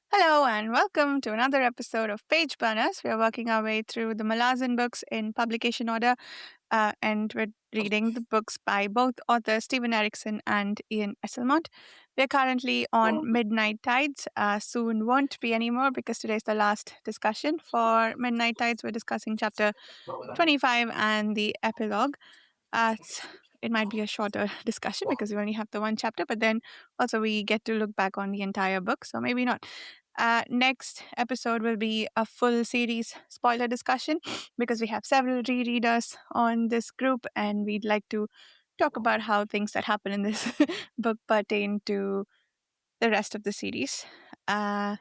Hello and welcome to another episode of Page Burners. We are working our way through the Malazan books in publication order, and we're reading the books by both authors Steven Erikson and Ian Esselmont. We're currently on Midnight Tides. Soon won't be anymore because today's the last discussion for Midnight Tides. We're discussing chapter 25 and the epilogue. It might be a shorter discussion because we only have the one chapter, but then also we get to look back on the entire book, so maybe not. Next episode will be a full series spoiler discussion because we have several rereaders on this group and we'd like to talk about how things that happen in this book pertain to the rest of the series. And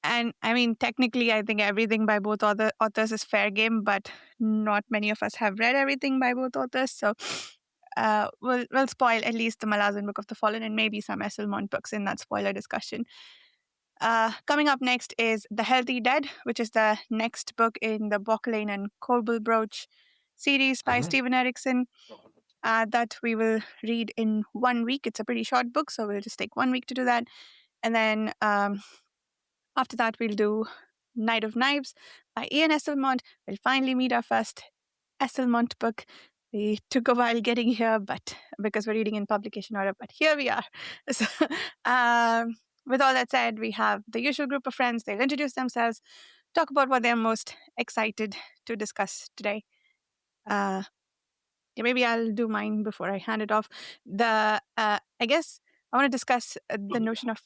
I mean, technically, I think everything by both authors is fair game, but not many of us have read everything by both authors. So we'll spoil at least the Malazan Book of the Fallen and maybe some Esselmont books in that spoiler discussion. Coming up next is The Healthy Dead, which is the next book in the Bocklane and Corbel-Broach series by Steven Erikson. That we will read in 1 week. It's a pretty short book, so we'll just take 1 week to do that. And then after that, we'll do Night of Knives by Ian Esselmont. We'll finally meet our first Esselmont book. We took a while getting here, but because we're reading in publication order, but here we are. So, with all that said, we have the usual group of friends. They'll introduce themselves, talk about what they're most excited to discuss today. Maybe I'll do mine before I hand it off. I guess I want to discuss the notion of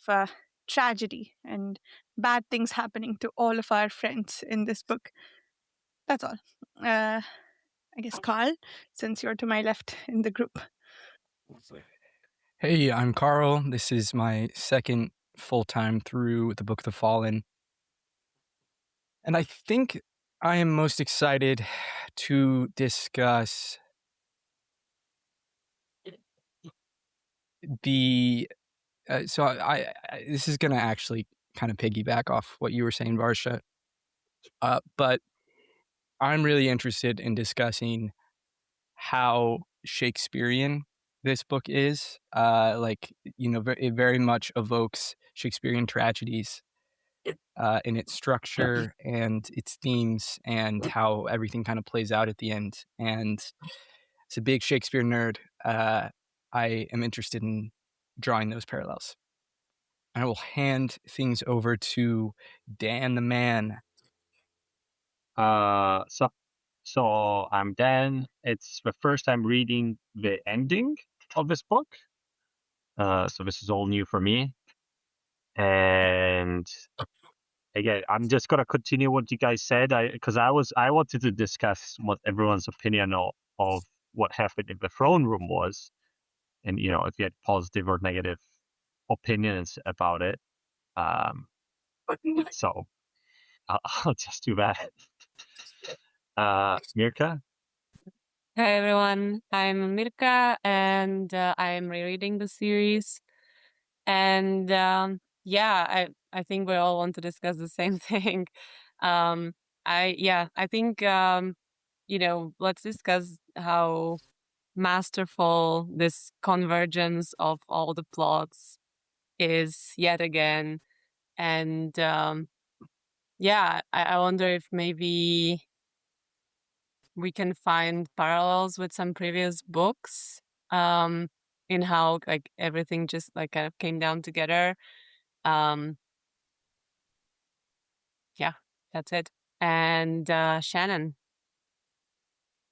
tragedy and bad things happening to all of our friends in this book. That's all. I guess Carl, since you're to my left in the group. Hey, I'm Carl. This is my second full time through the Book of the Fallen. And I think I am most excited to discuss the... this is going to actually kind of piggyback off what you were saying, Varsha. But I'm really interested in discussing how Shakespearean this book is. It very much evokes Shakespearean tragedies in its structure and its themes and how everything kind of plays out at the end. And as a big Shakespeare nerd, I am interested in drawing those parallels. I will hand things over to Dan the Man. So I'm Dan. It's the first time reading the ending of this book. So this is all new for me. And again, I'm just gonna continue what you guys said. Because I wanted to discuss what everyone's opinion of what happened in the throne room was, and if you had positive or negative opinions about it. So I'll just do that. Mirka? Hi everyone, I'm Mirka and I'm rereading the series. And I think we all want to discuss the same thing. I think let's discuss how masterful this convergence of all the plots is yet again. And I wonder if maybe we can find parallels with some previous books in how like everything just like kind of came down together. That's it. And Shannon.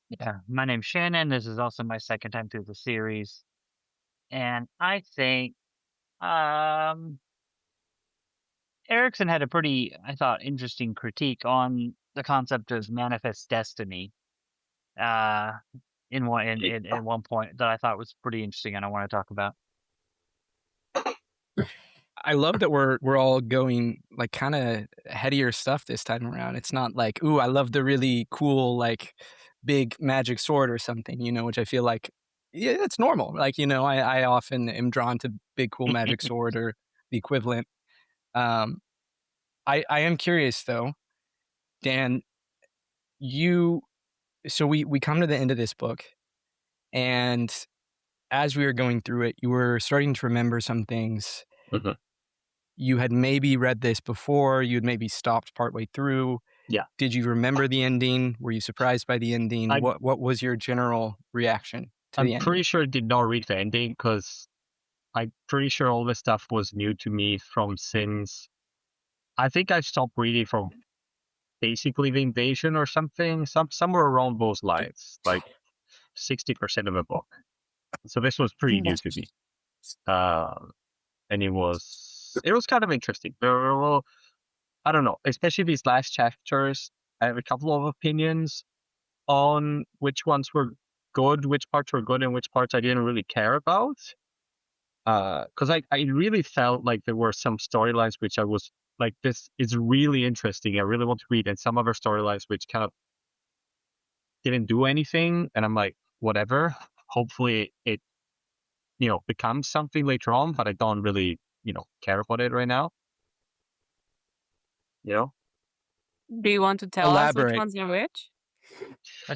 Yeah, my name's Shannon. This is also my second time through the series. And I think Erikson had a pretty, I thought, interesting critique on the concept of manifest destiny in one point that I thought was pretty interesting and I want to talk about. I love that we're all going like kind of headier stuff this time around. It's not like, ooh, I love the really cool like big magic sword or something, which I feel like, yeah, that's normal. Like, I often am drawn to big cool magic sword or the equivalent. I am curious though, Dan, so we come to the end of this book, and as we were going through it, you were starting to remember some things. Mm-hmm. you had maybe read this before, you had maybe stopped partway through. Yeah. Did you remember the ending? Were you surprised by the ending? What was your general reaction to the ending? I'm pretty sure I did not read the ending because I'm pretty sure all this stuff was new to me from since I think I stopped reading from basically the invasion or something, somewhere around those lines, like 60% of the book. So this was pretty new to me. And it was kind of interesting. There were, I don't know, especially these last chapters, I have a couple of opinions on which ones were good, which parts were good, and which parts I didn't really care about. Because I really felt like there were some storylines which I was like, this is really interesting. I really want to read, and some other storylines which kind of didn't do anything, and I'm like, whatever. Hopefully it, becomes something later on, but I don't really, care about it right now. Do you want to tell us which ones are which?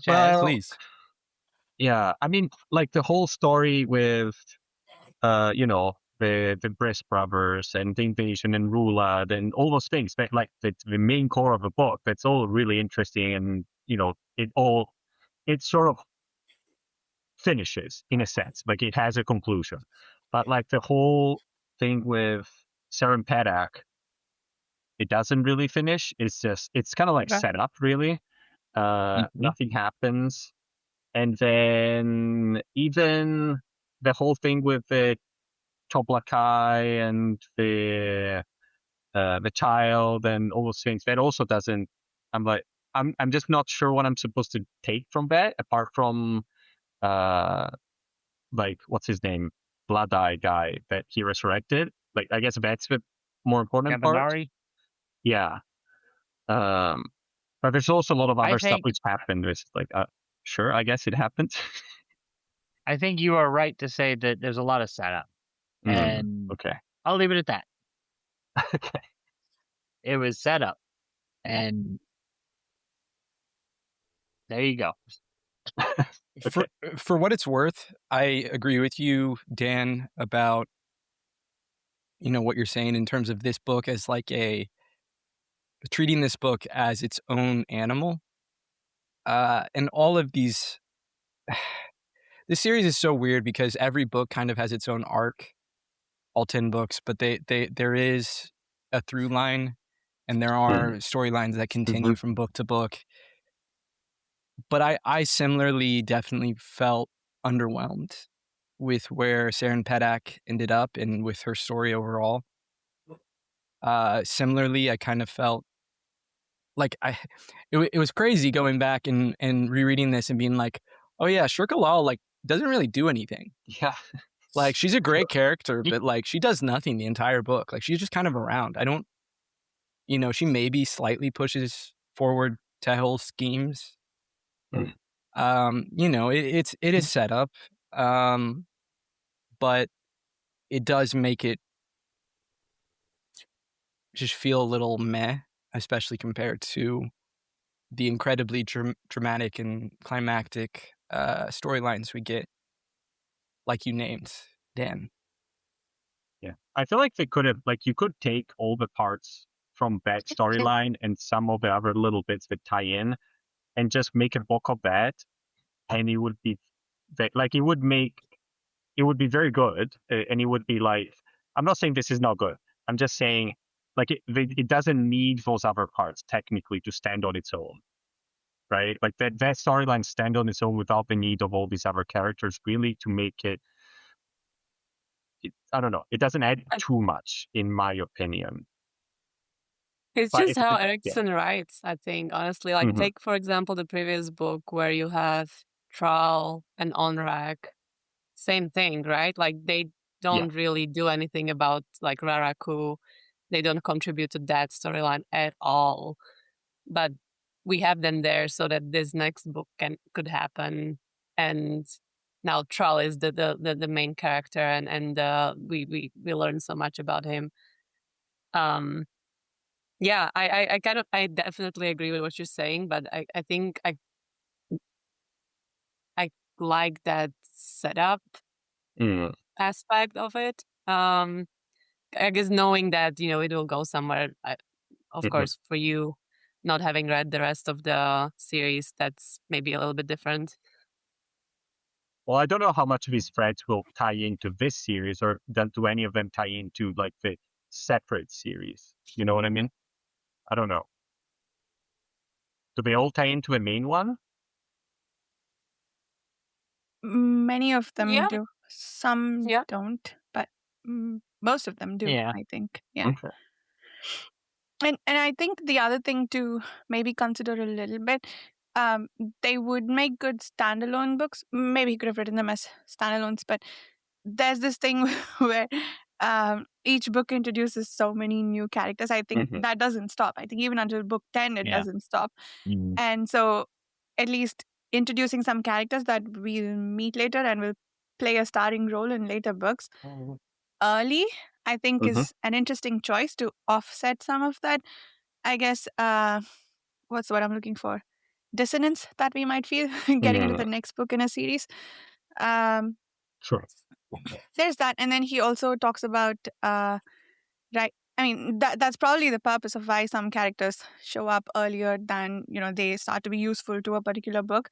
Well, please. Yeah, I mean, like the whole story with, the Briss brothers and the invasion and Rhulad and all those things. But like the main core of the book, that's all really interesting, and it sort of finishes in a sense, like it has a conclusion. But like the whole thing with Seren Pedac, it doesn't really finish. It's kind of like set up, really. Nothing happens. And then even the whole thing with the Toblakai and the child and all those things, that also doesn't. I'm just not sure what I'm supposed to take from that, apart from like what's his name, Blood Eye guy that he resurrected. Like I guess that's the more important part. Yeah. But there's also a lot of other stuff which happened. It's like, sure, I guess it happened. I think you are right to say that there's a lot of setup. And okay, I'll leave it at that. Okay. It was set up. And there you go. Okay. For what it's worth, I agree with you, Dan, about what you're saying in terms of this book as like treating this book as its own animal. And all of these, this series is so weird because every book kind of has its own arc, all 10 books, but there is a through line, and there are storylines that continue from book to book. But I similarly definitely felt underwhelmed with where Seren Pedac ended up and with her story overall. Similarly, I kind of felt like it was crazy going back and rereading this and being like, oh yeah, Shirkalal like doesn't really do anything. Yeah. Like she's a great character, but like she does nothing the entire book. Like she's just kind of around. I don't, she maybe slightly pushes forward Tehel's schemes. It is set up, but it does make it just feel a little meh, especially compared to the incredibly dramatic and climactic storylines we get, like you named, Dan. Yeah, I feel like they could have, like, you could take all the parts from that storyline and some of the other little bits that tie in, and just make a book of that, and it would be like it would be very good, and it would be like, I'm not saying this is not good. I'm just saying like it doesn't need those other parts technically to stand on its own, right? Like that storyline stand on its own without the need of all these other characters really to make it. I don't know. It doesn't add too much, in my opinion. It's just how Erikson writes, I think, honestly. Like, take, for example, the previous book where you have Trull and Onrak. Same thing, right? Like, they don't really do anything about, like, Raraku. They don't contribute to that storyline at all. But we have them there so that this next book could happen. And now Trull is the main character, and we learn so much about him. Yeah, I definitely agree with what you're saying, but I think I like that setup aspect of it. Because I guess knowing that, it will go somewhere, of Mhm. course, for you not having read the rest of the series, that's maybe a little bit different. Well, I don't know how much of his threads will tie into this series, or do any of them tie into like the separate series? You know what I mean? I don't know. Do they all tie into a main one? Many of them Yeah. do. Some Yeah. don't, but most of them do, Yeah. I think. Yeah. Okay. And I think the other thing to maybe consider a little bit, they would make good standalone books. Maybe he could have written them as standalones, but there's this thing where each book introduces so many new characters. I think Mhm. that doesn't stop. I think even until book 10, it Yeah. doesn't stop. Mm. And so at least introducing some characters that we'll meet later and will play a starring role in later books early, I think Mhm. is an interesting choice to offset some of that, I guess, what's the word I'm looking for? Dissonance that we might feel getting into the next book in a series. Sure. There's that. And then he also talks about, right, I mean, that's probably the purpose of why some characters show up earlier than, they start to be useful to a particular book.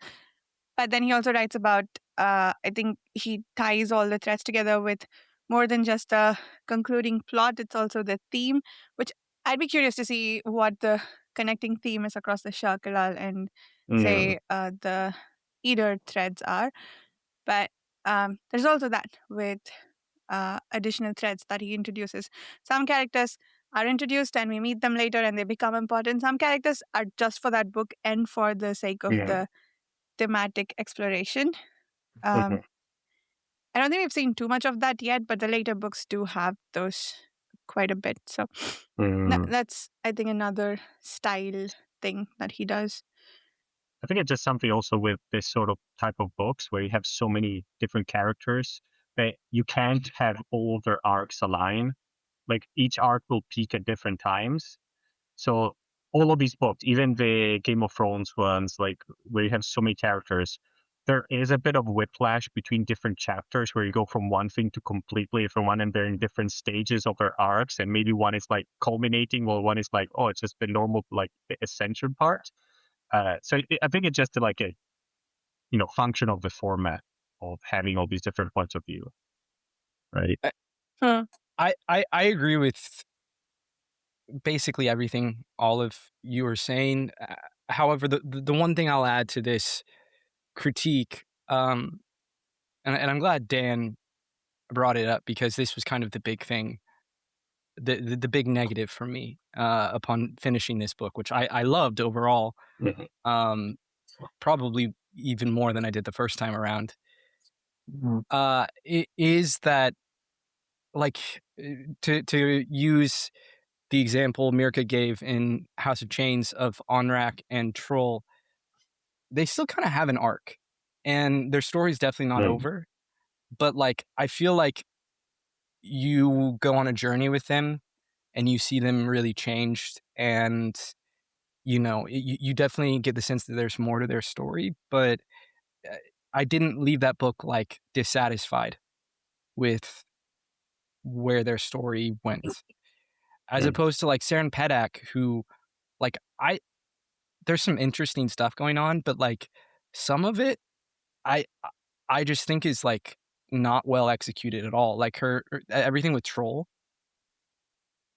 But then he also writes about, I think he ties all the threads together with more than just a concluding plot. It's also the theme, which I'd be curious to see what the connecting theme is across the Shakilal and, say, the Eder threads are. But there's also that with additional threads that he introduces. Some characters are introduced and we meet them later and they become important. Some characters are just for that book and for the sake of the thematic exploration. I don't think we've seen too much of that yet, but the later books do have those quite a bit. So that's, I think, another style thing that he does. I think it's just something also with this sort of type of books where you have so many different characters that you can't have all their arcs align. Like each arc will peak at different times. So all of these books, even the Game of Thrones ones, like where you have so many characters, there is a bit of whiplash between different chapters where you go from one thing to completely different one, and they're in different stages of their arcs, and maybe one is like culminating, while one is like, oh, it's just the normal, like the ascension part. So I think it's just like a function of the format of having all these different points of view, right? I agree with basically everything all of you are saying. However, the one thing I'll add to this critique, and I'm glad Dan brought it up, because this was kind of the big thing, the big negative for me upon finishing this book, which I loved overall, probably even more than I did the first time around. It is that, like, to use the example Mirka gave in House of Chains of Onrak and Trull, they still kind of have an arc, and their story's definitely not over. But like, I feel like you go on a journey with them, and you see them really changed, and you definitely get the sense that there's more to their story. But I didn't leave that book like dissatisfied with where their story went, as opposed to like Seren Pedac, who, like, there's some interesting stuff going on, but like some of it, I just think is like not well executed at all. Like her everything with Trull.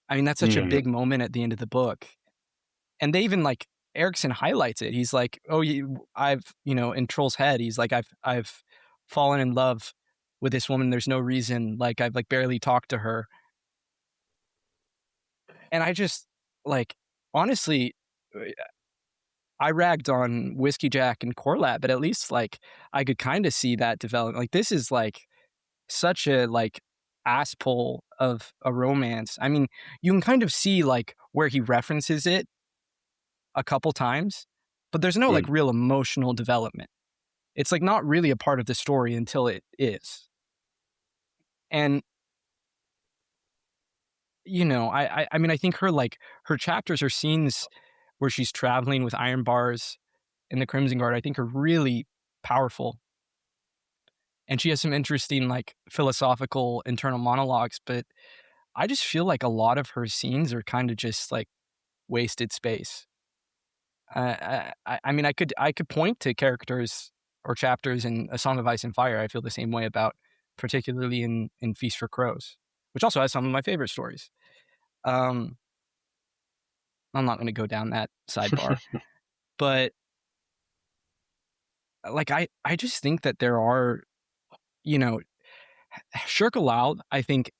I mean, that's such a big moment at the end of the book, and they even, like, Erikson highlights it. He's like, "Oh, I've in Trull's head, he's like, I've fallen in love with this woman. There's no reason. Like, I've like barely talked to her." And I just, like, honestly, I ragged on Whiskey Jack and Corlett, but at least, like, I could kind of see that develop. Like, this is like such a, like, ass pull of a romance. I mean, you can kind of see like where he references it a couple times, but there's no like real emotional development. It's like not really a part of the story until it is. And I mean, I think her chapters or scenes where she's traveling with iron bars in the Crimson Guard, I think are really powerful. And she has some interesting, like, philosophical internal monologues, but I just feel like a lot of her scenes are kind of just like wasted space. I mean, I could point to characters or chapters in A Song of Ice and Fire I feel the same way about, particularly in Feast for Crows, which also has some of my favorite stories. I'm not going to go down that sidebar, but like I just think that there are, you know, Shakespearean, I think,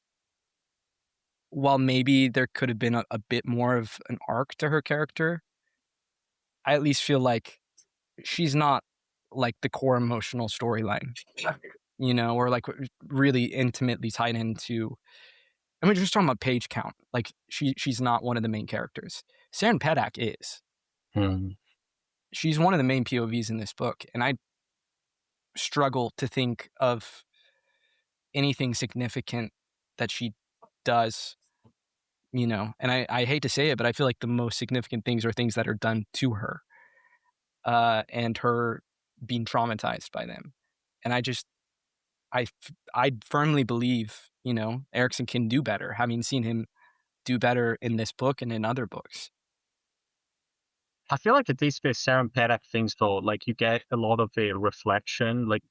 while maybe there could have been a bit more of an arc to her character, I at least feel like she's not like the core emotional storyline, or like really intimately tied into. I mean, just talking about page count, like she's not one of the main characters. Seren Pedac is. She's one of the main POVs in this book, and I struggle to think of anything significant that she does. And I hate to say it, but I feel like the most significant things are things that are done to her, and her being traumatized by them. And I firmly believe, Erikson can do better, having seen him do better in this book and in other books. I feel like at least with Seren Pedac things though, like you get a lot of the reflection, like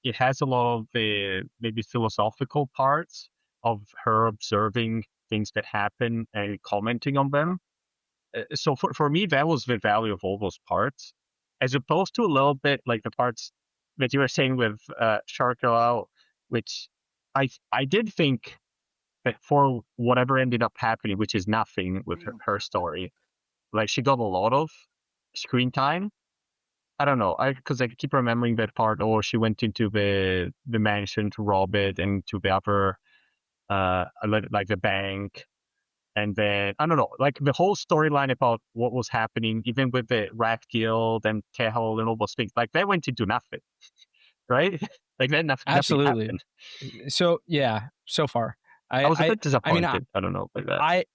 it has a lot of the maybe philosophical parts of her observing things that happen and commenting on them. So for me, that was the value of all those parts, as opposed to a little bit like the parts that you were saying with Shakespearean, which I did think that for whatever ended up happening, which is nothing with her story, like she got a lot of screen time. I don't know, because I keep remembering that part. Or she went into the mansion to rob it, and to the other, like the bank, and then I don't know, like the whole storyline about what was happening, even with the Rat Guild and Tehel and all those things, like that went into nothing, right? Like then nothing Absolutely. happened. So yeah, so far I was a bit disappointed. I mean, I don't know, like that.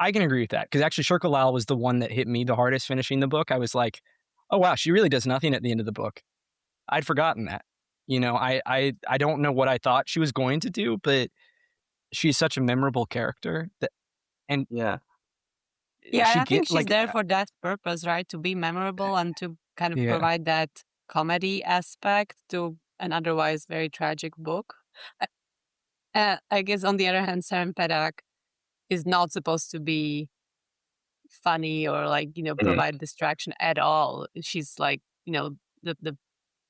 I can agree with that, because actually Shakespearean was the one that hit me the hardest finishing the book. I was like, oh wow, she really does nothing at the end of the book. I'd forgotten that. I don't know what I thought she was going to do, but she's such a memorable character Yeah, I think she's there for that purpose, right? To be memorable and to kind of provide that comedy aspect to an otherwise very tragic book. I guess on the other hand, Seren Pedac is not supposed to be funny or like, provide distraction at all. She's like, the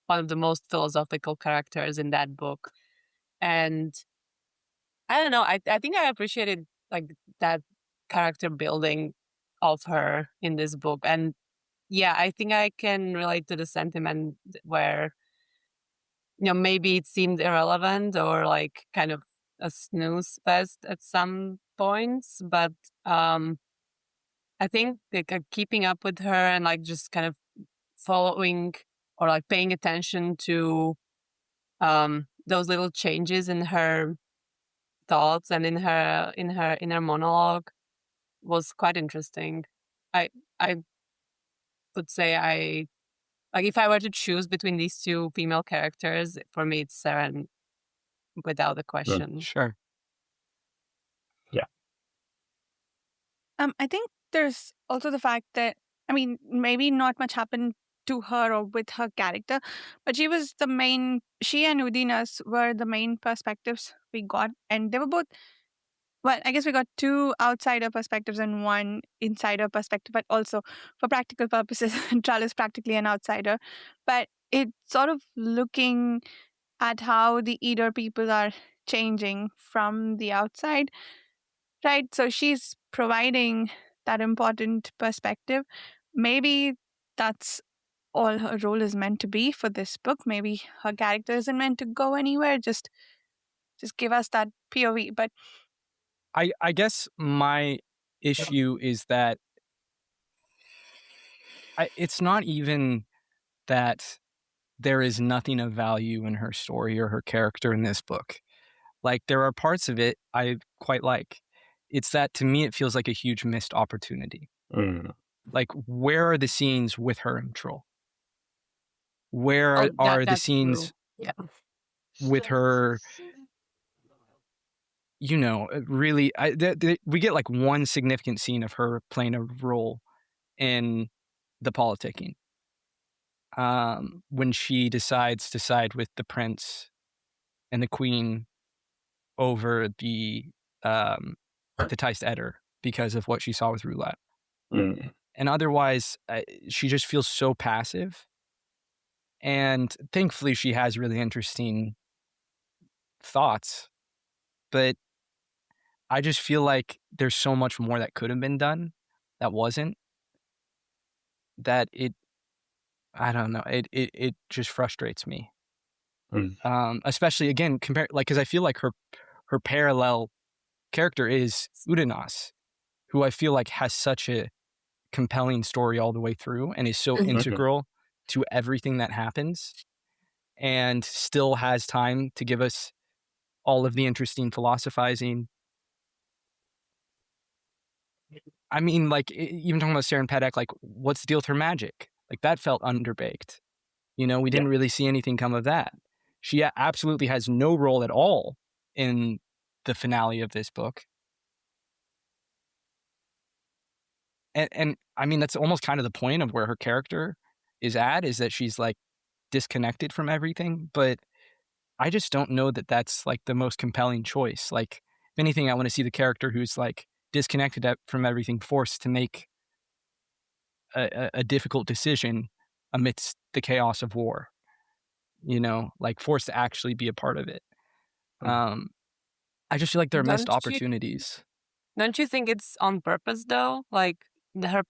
one of the most philosophical characters in that book. And I don't know, I think I appreciated like that character building of her in this book. And yeah, I think I can relate to the sentiment where, maybe it seemed irrelevant or like kind of a snooze fest at some points, but I think like keeping up with her and like just kind of following or like paying attention to those little changes in her thoughts and in her inner monologue was quite interesting. I would say like if I were to choose between these two female characters, for me it's Seren without a question. Sure. Yeah. I think there's also the fact that, I mean, maybe not much happened to her or with her character, but she and Udinas were the main perspectives we got, and they were both, well, I guess we got two outsider perspectives and one insider perspective, but also for practical purposes, Trull is practically an outsider. But it's sort of looking at how the Eder people are changing from the outside, right? So she's providing that important perspective. Maybe that's all her role is meant to be for this book. Maybe her character isn't meant to go anywhere. Just give us that POV. But I guess my issue is that it's not even that there is nothing of value in her story or her character in this book. Like, there are parts of it I quite like. It's that, to me, it feels like a huge missed opportunity. Like, where are the scenes with her and Trull? Where are the scenes with her really, we get like one significant scene of her playing a role in the politicking. When she decides to side with the prince and the queen over the Teist Eder because of what she saw with Rhulad. And otherwise, she just feels so passive. And thankfully, she has really interesting thoughts. But I just feel like there's so much more that could have been done that wasn't. That I don't know, it just frustrates me. Especially again, because I feel like her parallel character is Udanas, who I feel like has such a compelling story all the way through and is so integral to everything that happens and still has time to give us all of the interesting philosophizing. I mean, like, even talking about Seren Pedac, like, what's the deal with her magic? Like, that felt underbaked. We didn't really see anything come of that. She absolutely has no role at all in the finale of this book. And I mean, that's almost kind of the point of where her character is at, is that she's like disconnected from everything. But I just don't know that that's like the most compelling choice. Like, if anything, I want to see the character who's like disconnected from everything, forced to make a difficult decision amidst the chaos of war, like forced to actually be a part of it. I just feel like there are missed opportunities. Don't you think it's on purpose though? Like her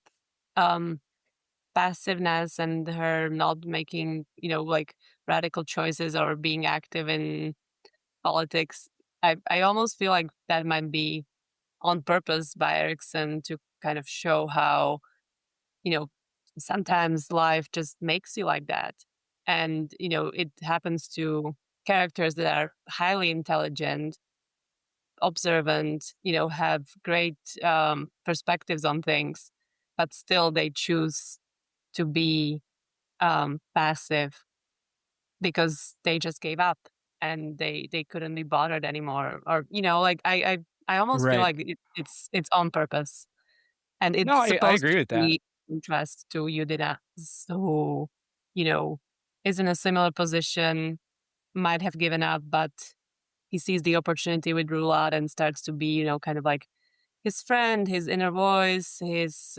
passiveness and her not making, like radical choices or being active in politics. I almost feel like that might be on purpose by Erikson to kind of show how, sometimes life just makes you like that. And, it happens to characters that are highly intelligent, observant, have great perspectives on things, but still they choose to be passive because they just gave up and they couldn't be bothered anymore. Or, like I almost feel like it's on purpose. And it's I agree with that. Be contrast to Udina, who, is in a similar position, might have given up, but he sees the opportunity with Rhulad and starts to be, kind of like his friend, his inner voice, his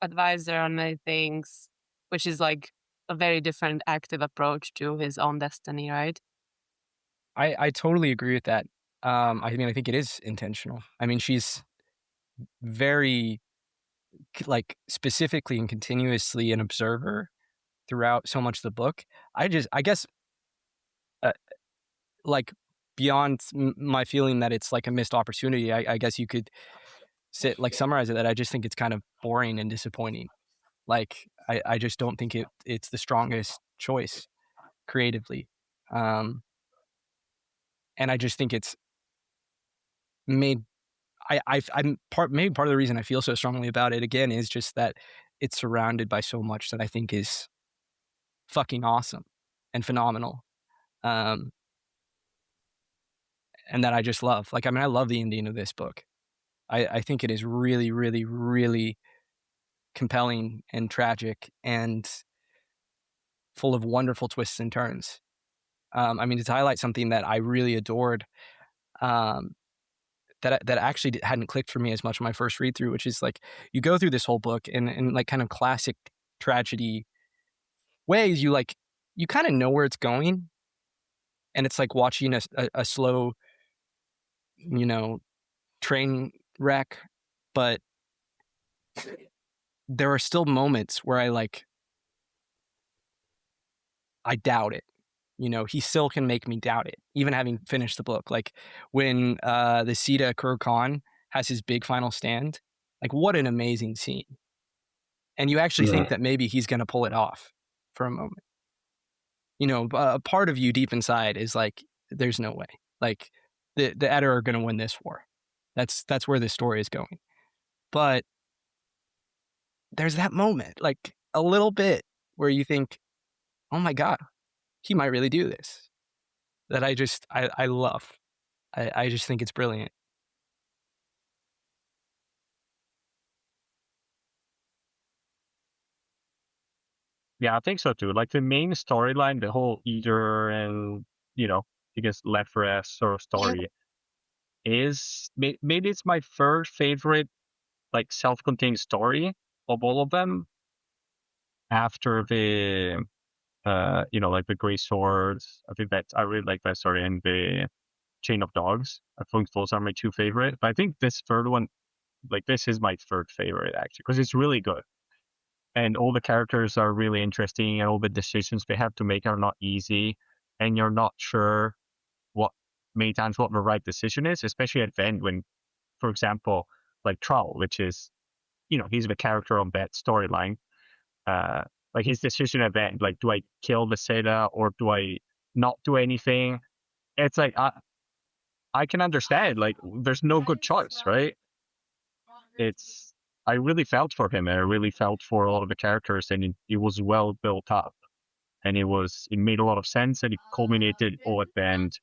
advisor on many things, which is like a very different active approach to his own destiny, right? I totally agree with that. I mean, I think it is intentional. I mean, she's very like specifically and continuously an observer throughout so much of the book. I guess like beyond my feeling that it's like a missed opportunity, I guess you could summarize it that I just think it's kind of boring and disappointing. Like I just don't think it's the strongest choice creatively. And I just think it's made maybe part of the reason I feel so strongly about it again is just that it's surrounded by so much that I think is fucking awesome and phenomenal. And that I just love. Like, I mean, I love the ending of this book. I think it is really, really, really compelling and tragic and full of wonderful twists and turns. I mean, to highlight something that I really adored, that actually hadn't clicked for me as much on my first read through, which is like you go through this whole book in like kind of classic tragedy ways. You kind of know where it's going, and it's like watching a slow, train wreck, but there are still moments where I doubt it. He still can make me doubt it, even having finished the book. Like when the Sita Kur Khan has his big final stand, like what an amazing scene. And you actually think that maybe he's going to pull it off for a moment. A part of you deep inside is like, there's no way. Like the Eder are going to win this war. That's where this story is going. But there's that moment, like a little bit where you think, oh my God, he might really do this. That I love. I just think it's brilliant. Yeah, I think so too. Like the main storyline, the whole Eater and, I guess Lefres sort of story is maybe it's my third favorite, like self-contained story of all of them after the, like the Grey Swords. I really like that story, and the Chain of Dogs. I think those are my two favorite. But I think this third one, like this is my third favorite actually, because it's really good. And all the characters are really interesting, and all the decisions they have to make are not easy, and you're not sure many times what the right decision is, especially at the end when, for example, like Trull, which is, he's the character on that storyline. Like his decision at the end, like, do I kill the Seda or do I not do anything? It's like, I can understand, like, there's no good choice, right? I really felt for him, and I really felt for a lot of the characters, and it was well built up, and it made a lot of sense, and it culminated all at the end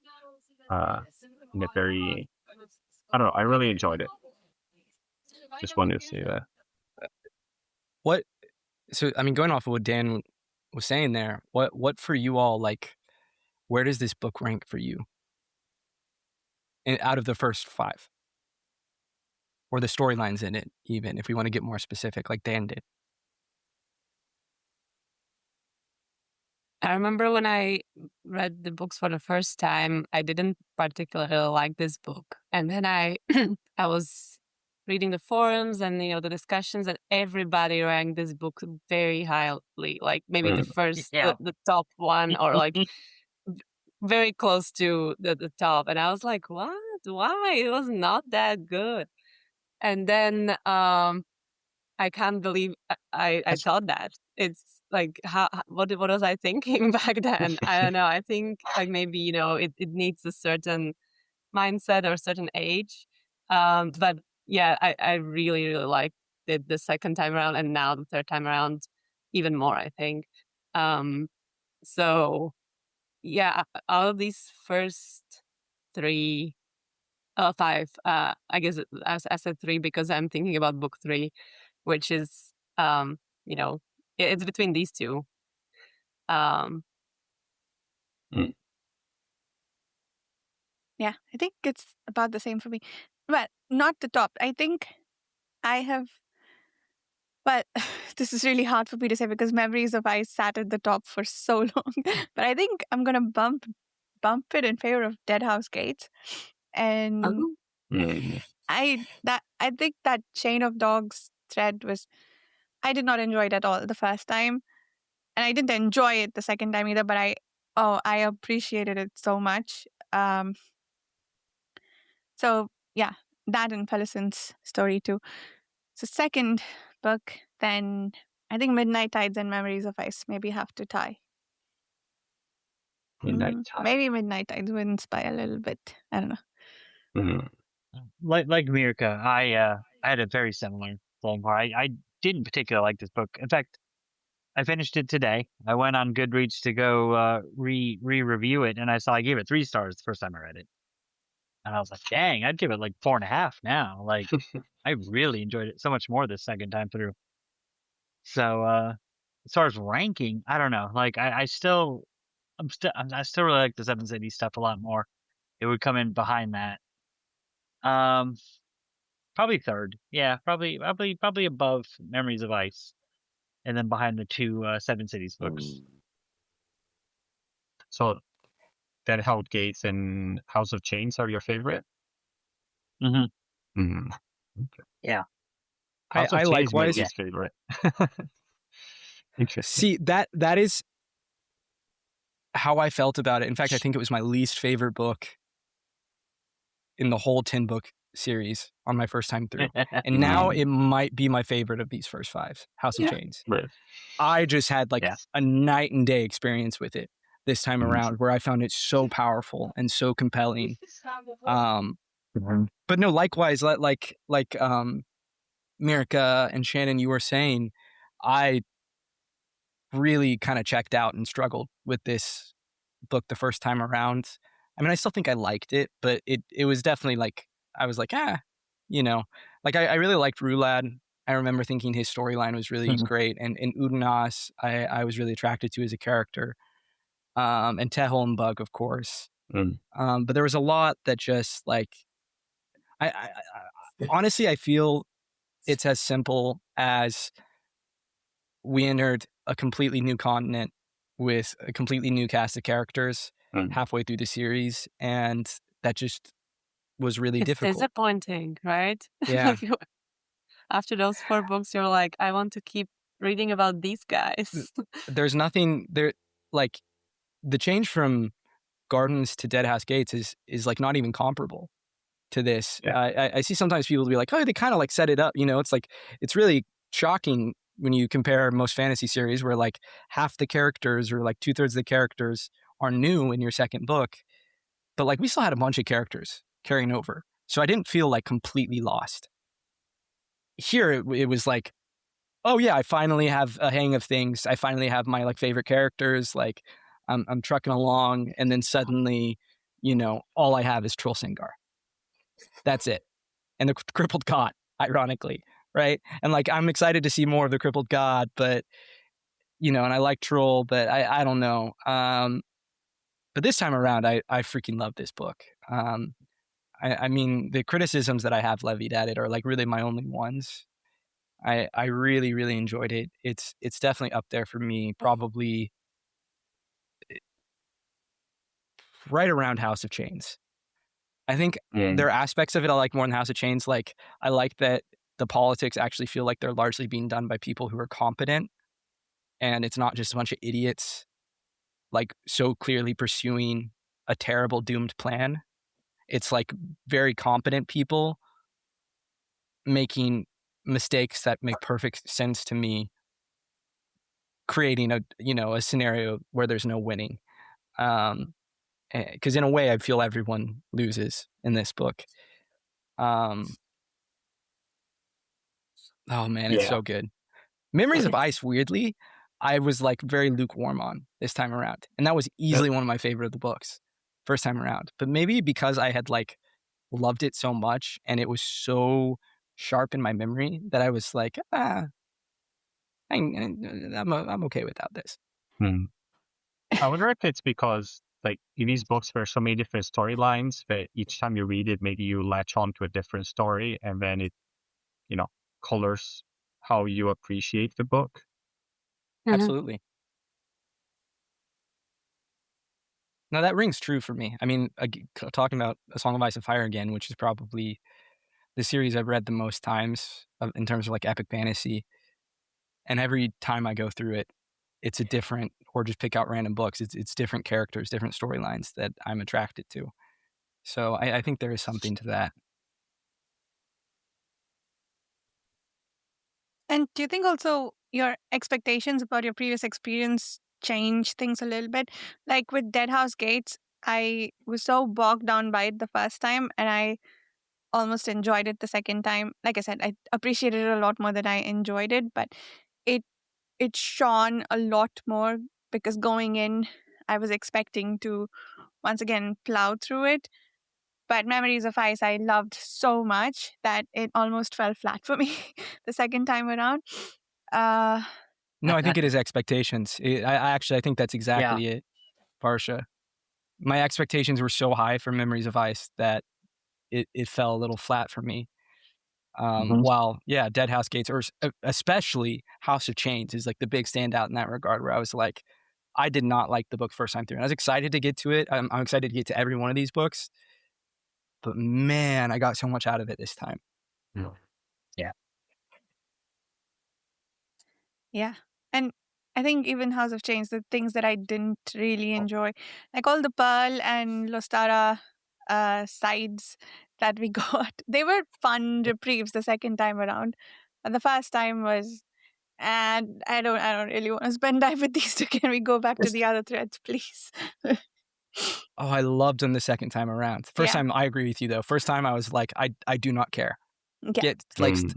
in a very, I don't know, I really enjoyed it. Just wanted to say that. So I mean, going off of what Dan was saying there, what for you all, like, where does this book rank for you out of the first 5? Or the storylines in it, even, if we want to get more specific, like Dan did. I remember when I read the books for the first time, I didn't particularly like this book. And then I was reading the forums and, the discussions, and everybody ranked this book very highly, like maybe the first, the top one, or like very close to the top. And I was like, what? Why? It was not that good. And then I can't believe I thought that. It's like, what was I thinking back then? I don't know. I think like maybe, it needs a certain mindset or a certain age. But yeah, I really, really liked it the second time around, and now the third time around even more, I think. So yeah, all of these first 5, I guess I said 3 because I'm thinking about book 3, which is, it's between these two. Yeah, I think it's about the same for me. Well, not the top. I think I have. Well, this is really hard for me to say because Memories of Ice sat at the top for so long. But I think I'm gonna bump it in favor of Dead House Gates. And I think that Chain of Dogs thread I did not enjoy it at all the first time, and I didn't enjoy it the second time either. But I appreciated it so much. So yeah, that and Felison's story too. So second book, then I think Midnight Tides and Memories of Ice maybe have to tie. Maybe Midnight Tides wins by a little bit. I don't know. Like Mirka, I had a very similar thing where I didn't particularly like this book. In fact, I finished it today. I went on Goodreads to go re-review it, and I gave it 3 stars the first time I read it. And I was like, dang, I'd give it like 4.5 now. Like, I really enjoyed it so much more this second time through. So, as far as ranking, I don't know. Like, I still really like the Seven Cities stuff a lot more. It would come in behind that. Probably third. Yeah, probably above Memories of Ice, and then behind the 2 Seven Cities books. So, Dead House Gates and House of Chains are your favorite? Okay. Yeah. House of I Chains likewise. His favorite. Interesting. See, that is how I felt about it. In fact, I think it was my least favorite book in the whole 10-book series on my first time through. And now it might be my favorite of these first 5, House of Chains. Right. I just had a night and day experience with it this time around, where I found it so powerful and so compelling. But no, likewise, like Mirka and Shannon, you were saying, I really kind of checked out and struggled with this book the first time around. I mean, I still think I liked it, but it was definitely like, I was like, you know, like I really liked Rhulad. I remember thinking his storyline was really great. And Udanas, I was really attracted to as a character. And Tehol and Bug, of course. But there was a lot that just like, I honestly, I feel it's as simple as we entered a completely new continent with a completely new cast of characters halfway through the series, and that just was really It's difficult. disappointing, right? Yeah. After those 4 books, you're like, I want to keep reading about these guys. There's nothing there, like the change from Gardens to Deadhouse Gates is like not even comparable to this. I see sometimes people be like, oh, they kind of like set it up, it's like, it's really shocking when you compare most fantasy series where like half the characters or like 2/3 of the characters are new in your second book, but like we still had a bunch of characters carrying over, so I didn't feel like completely lost. Here it was like, oh yeah, I finally have a hang of things. I finally have my like favorite characters. Like I'm trucking along, and then suddenly, all I have is Trull. That's it, and the crippled god, ironically, right? And like I'm excited to see more of the crippled god, but and I like Trull, but I don't know. But this time around, I freaking love this book. I mean, the criticisms that I have levied at it are like really my only ones. I really, really enjoyed it. It's definitely up there for me, probably right around House of Chains. I think there are aspects of it I like more than House of Chains. Like, I like that the politics actually feel like they're largely being done by people who are competent, and it's not just a bunch of idiots, like, so clearly pursuing a terrible doomed plan. It's like very competent people making mistakes that make perfect sense to me, creating a scenario where there's no winning. Because in a way, I feel everyone loses in this book. Oh man, it's so good. Memories of Ice, weirdly, I was like very lukewarm on this time around, and that was easily one of my favorite of the books first time around. But maybe because I had like loved it so much and it was so sharp in my memory that I was like, I'm okay without this. I wonder if it's because like in these books there are so many different storylines that each time you read it, maybe you latch on to a different story, and then it, colors how you appreciate the book. Absolutely. Now that rings true for me. I mean, talking about A Song of Ice and Fire again, which is probably the series I've read the most times in terms of like epic fantasy. And every time I go through it, it's a different, or just pick out random books, it's different characters, different storylines that I'm attracted to. So I think there is something to that. And do you think also your expectations about your previous experience change things a little bit? Like with Deadhouse Gates, I was so bogged down by it the first time, and I almost enjoyed it the second time. Like I said, I appreciated it a lot more than I enjoyed it, but it shone a lot more because going in, I was expecting to once again plow through it. But Memories of Ice, I loved so much that it almost fell flat for me the second time around. No, I think it is expectations. I think that's exactly it, Varsha. My expectations were so high for Memories of Ice that it fell a little flat for me. While, Deadhouse Gates, or especially House of Chains, is like the big standout in that regard, where I was like, I did not like the book first time through. And I was excited to get to it. I'm excited to get to every one of these books. But man, I got so much out of it this time. Yeah. And I think even House of Chains, the things that I didn't really enjoy, like all the Pearl and Lostara sides that we got, they were fun reprieves the second time around. But the first time was, and I don't really want to spend time with these two. Can we go back to the other threads, please? Oh, I loved them the second time around. First time, I agree with you though. First time I was like, I do not care. Yeah.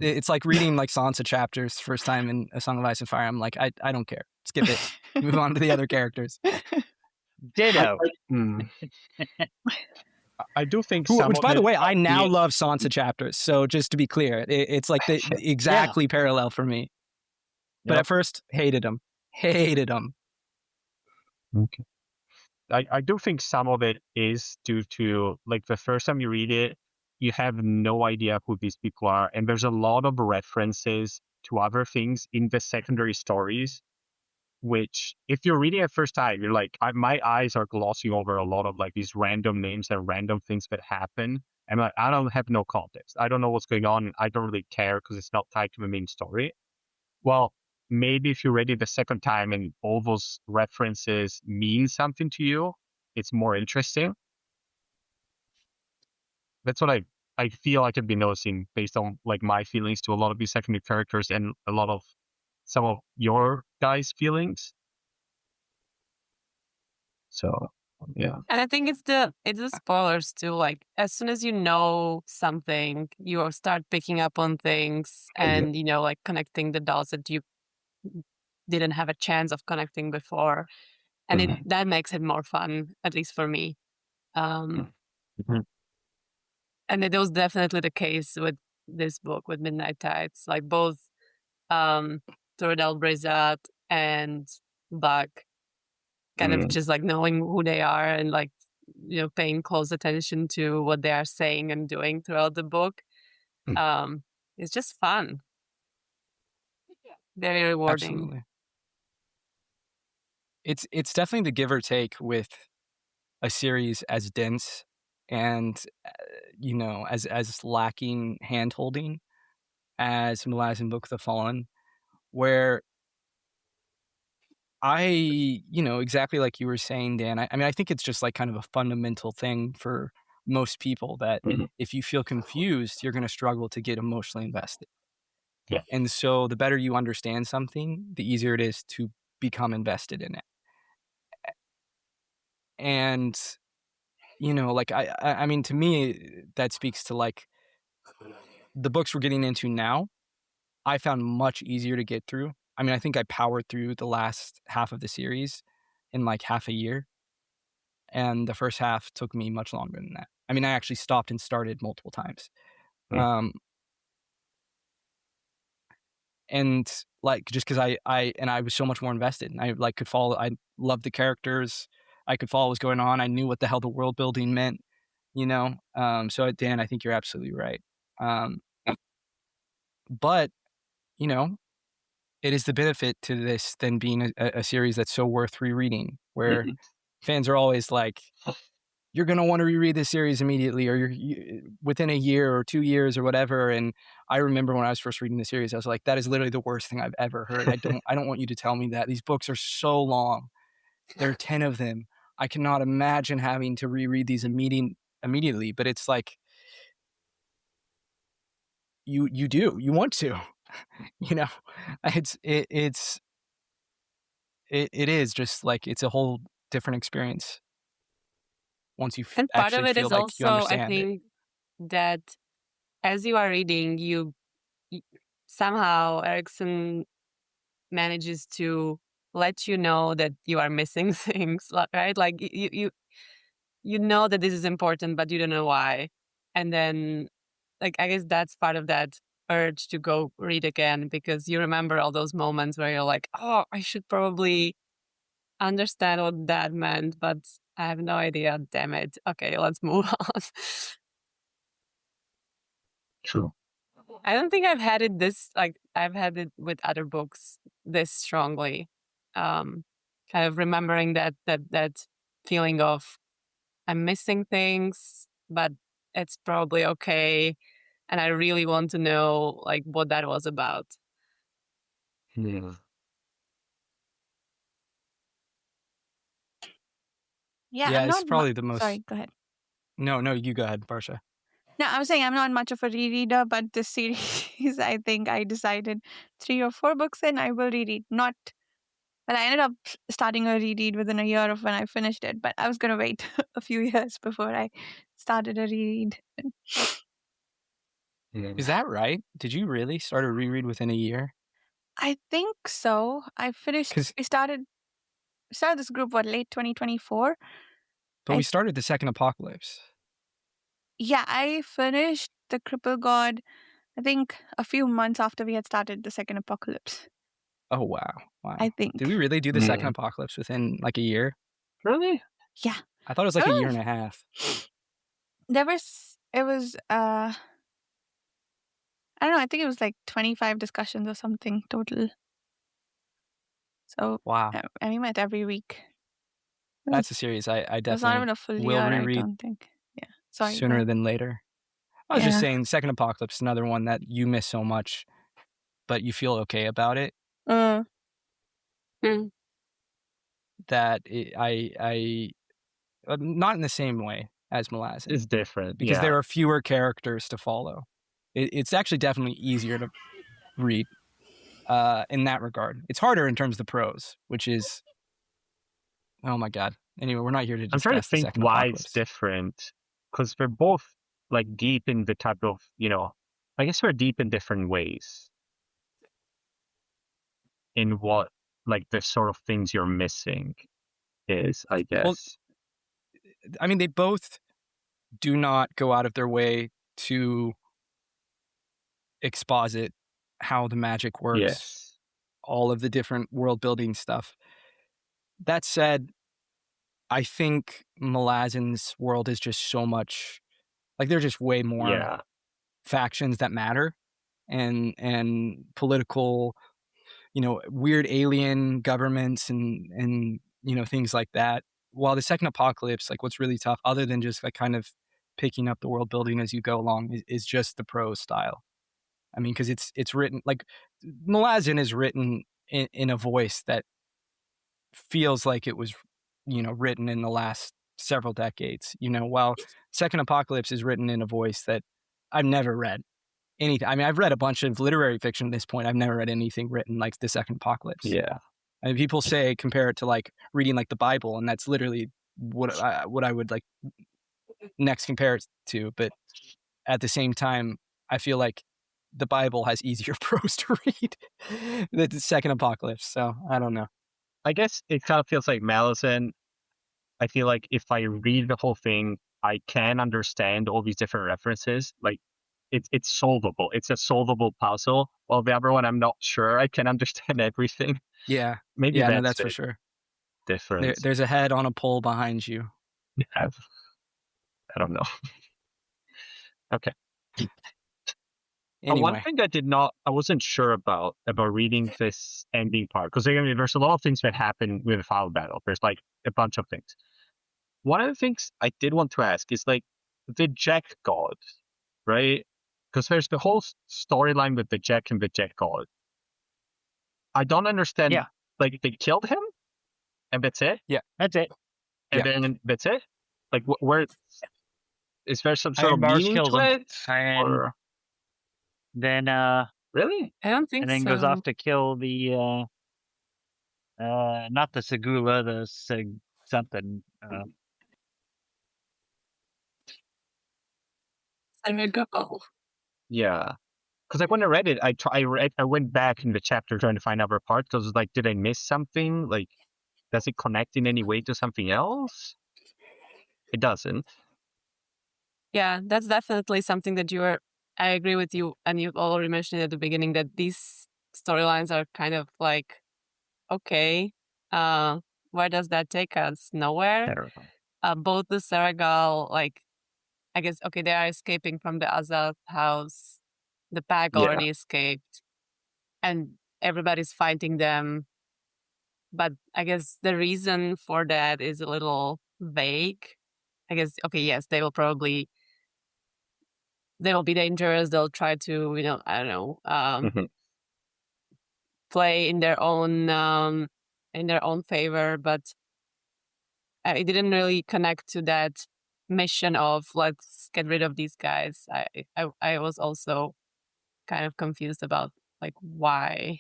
It's like reading like Sansa chapters first time in A Song of Ice and Fire. I'm like, I don't care. Skip it. Move on to the other characters. Ditto. I do think Which, by the way, I now love Sansa chapters. So just to be clear, it's like the exactly parallel for me. But at first, hated them. Okay. I do think some of it is due to, like, the first time you read it, you have no idea who these people are. And there's a lot of references to other things in the secondary stories, which if you're reading it first time, you're like, my eyes are glossing over a lot of like these random names and random things that happen. And like, I don't have no context. I don't know what's going on. I don't really care because it's not tied to the main story. Well, maybe if you read it the second time and all those references mean something to you, it's more interesting. That's what I feel like I've been noticing based on like my feelings to a lot of these secondary characters and a lot of some of your guys' feelings. So yeah. And I think it's the spoilers too. Like as soon as you know something, you will start picking up on things and like connecting the dots that you didn't have a chance of connecting before. And that makes it more fun, at least for me. And it was definitely the case with this book, with Midnight Tides. Like both Trull, Rhulad, and Buck, kind of just like knowing who they are and like paying close attention to what they are saying and doing throughout the book. It's just fun. Very rewarding. Absolutely. It's definitely the give or take with a series as dense and as lacking hand holding as Malazan Book The Fallen, where I exactly like you were saying, Dan. I mean, I think it's just like kind of a fundamental thing for most people that if you feel confused, you're going to struggle to get emotionally invested. Yeah. And so the better you understand something, the easier it is to become invested in it. And like I mean, to me, that speaks to like the books we're getting into now. I found much easier to get through. I mean, I think I powered through the last half of the series in like half a year. And the first half took me much longer than that. I mean, I actually stopped and started multiple times. And like, just because I was so much more invested and I like could follow, I loved the characters. I could follow what was going on. I knew what the hell the world building meant, so Dan, I think you're absolutely right. But, it is the benefit to this than being a series that's so worth rereading, where fans are always like, you're going to want to reread this series immediately, or you're within a year or 2 years or whatever. And I remember when I was first reading the series, I was like, that is literally the worst thing I've ever heard. I don't want you to tell me that. These books are so long. There are 10 of them. I cannot imagine having to reread these immediately, but it's like, you want to, it is just like, it's a whole different experience once you and part of actually it feel is like also, you understand I think, that as you are reading, you somehow Erikson manages to let you know that you are missing things, right? Like you know that this is important, but you don't know why. And then, like, I guess that's part of that urge to go read again, because you remember all those moments where you're like, oh, I should probably understand what that meant, but I have no idea. Damn it. Okay, let's move on. True. I don't think I've had it this, like, I've had it with other books this strongly. Kind of remembering that feeling of I'm missing things, but it's probably okay. And I really want to know like what that was about. Yeah. Yeah, Yeah, I'm it's not. probably the most. Sorry, go ahead. No, you go ahead, Barsha. No, I was saying I'm not much of a rereader, but this series, I think I decided 3 or 4 books in, I will reread. Well, I ended up starting a reread within a year of when I finished it, but I was going to wait a few years before I started a reread. Is that right? Did you really start a reread within a year? I think so. I finished. 'Cause- I started. started this group, late 2024? But we started the second apocalypse. Yeah, I finished The Cripple God, I think, a few months after we had started the second apocalypse. Oh, wow. I think. Did we really do the second apocalypse within like a year? Really? Yeah. I thought it was like a year and a half. It was, I don't know, I think it was like 25 discussions or something total. So, Wow. and we met every week. That's a series I It was not even definitely a full will year, I reread don't think. Yeah. Sorry. sooner than later. I was just Yeah. saying, Second Apocalypse, another one that you miss so much, but you feel okay about it. Mm. That I not in the same way as Malazan. It's different because there are fewer characters to follow. It's actually definitely easier to read in that regard. It's harder in terms of the prose, which is, oh my god. Anyway, we're not here to discuss I'm trying to the think second why apocalypse. it's different, because we're both like deep in the type of, I guess we're deep in different ways in what like the sort of things you're missing is, I guess. Well, I mean, they both do not go out of their way to exposit how the magic works, yes. all of the different world building stuff. That said, I think Malazan's world is just so much, like there's just way more factions that matter and political, weird alien governments and things like that. While the second apocalypse, like what's really tough, other than just like kind of picking up the world building as you go along, is just the prose style. I mean, because it's written like Malazan is written in a voice that feels like it was, written in the last several decades. While Second Apocalypse is written in a voice that I've never read anything. I mean, I've read a bunch of literary fiction at this point. I've never read anything written like the Second Apocalypse. Yeah. I mean, people say compare it to like reading like the Bible, and that's literally what I would like next compare it to. But at the same time, I feel like the Bible has easier prose to read than the Second Apocalypse. So I don't know. I guess it kind of feels like Malazan. I feel like if I read the whole thing, I can understand all these different references. Like it's solvable. It's a solvable puzzle. While the other one, I'm not sure I can understand everything. Yeah. Maybe yeah, that's for sure. Different. There's a head on a pole behind you. Yeah. I don't know. Okay. Anyway. One thing I wasn't sure about reading this ending part, because there's a lot of things that happen with the final battle. There's like a bunch of things. One of the things I did want to ask is like the Jack God, right? Because there's the whole storyline with the Jack and the Jack God. I don't understand. Yeah. Like they killed him, and that's it. Yeah, that's it. And then that's it. Like where is there some sort of meaning to it? And then really? I don't think and then so. goes off to kill the not the Segula, the something. Yeah, because like when I read it, I went back in the chapter trying to find other parts because like, did I miss something? Like, does it connect in any way to something else? It doesn't. Yeah, that's definitely something that I agree with you, and you've already mentioned at the beginning that these storylines are kind of like, okay, where does that take us? Nowhere. Both the Saragal, like, I guess, okay, they are escaping from the Azal house. The pack already escaped, and everybody's fighting them. But I guess the reason for that is a little vague. I guess, okay, yes, they will be dangerous. They'll try to, I don't know, play in their own favor, but it didn't really connect to that mission of let's get rid of these guys. I was also kind of confused about like why.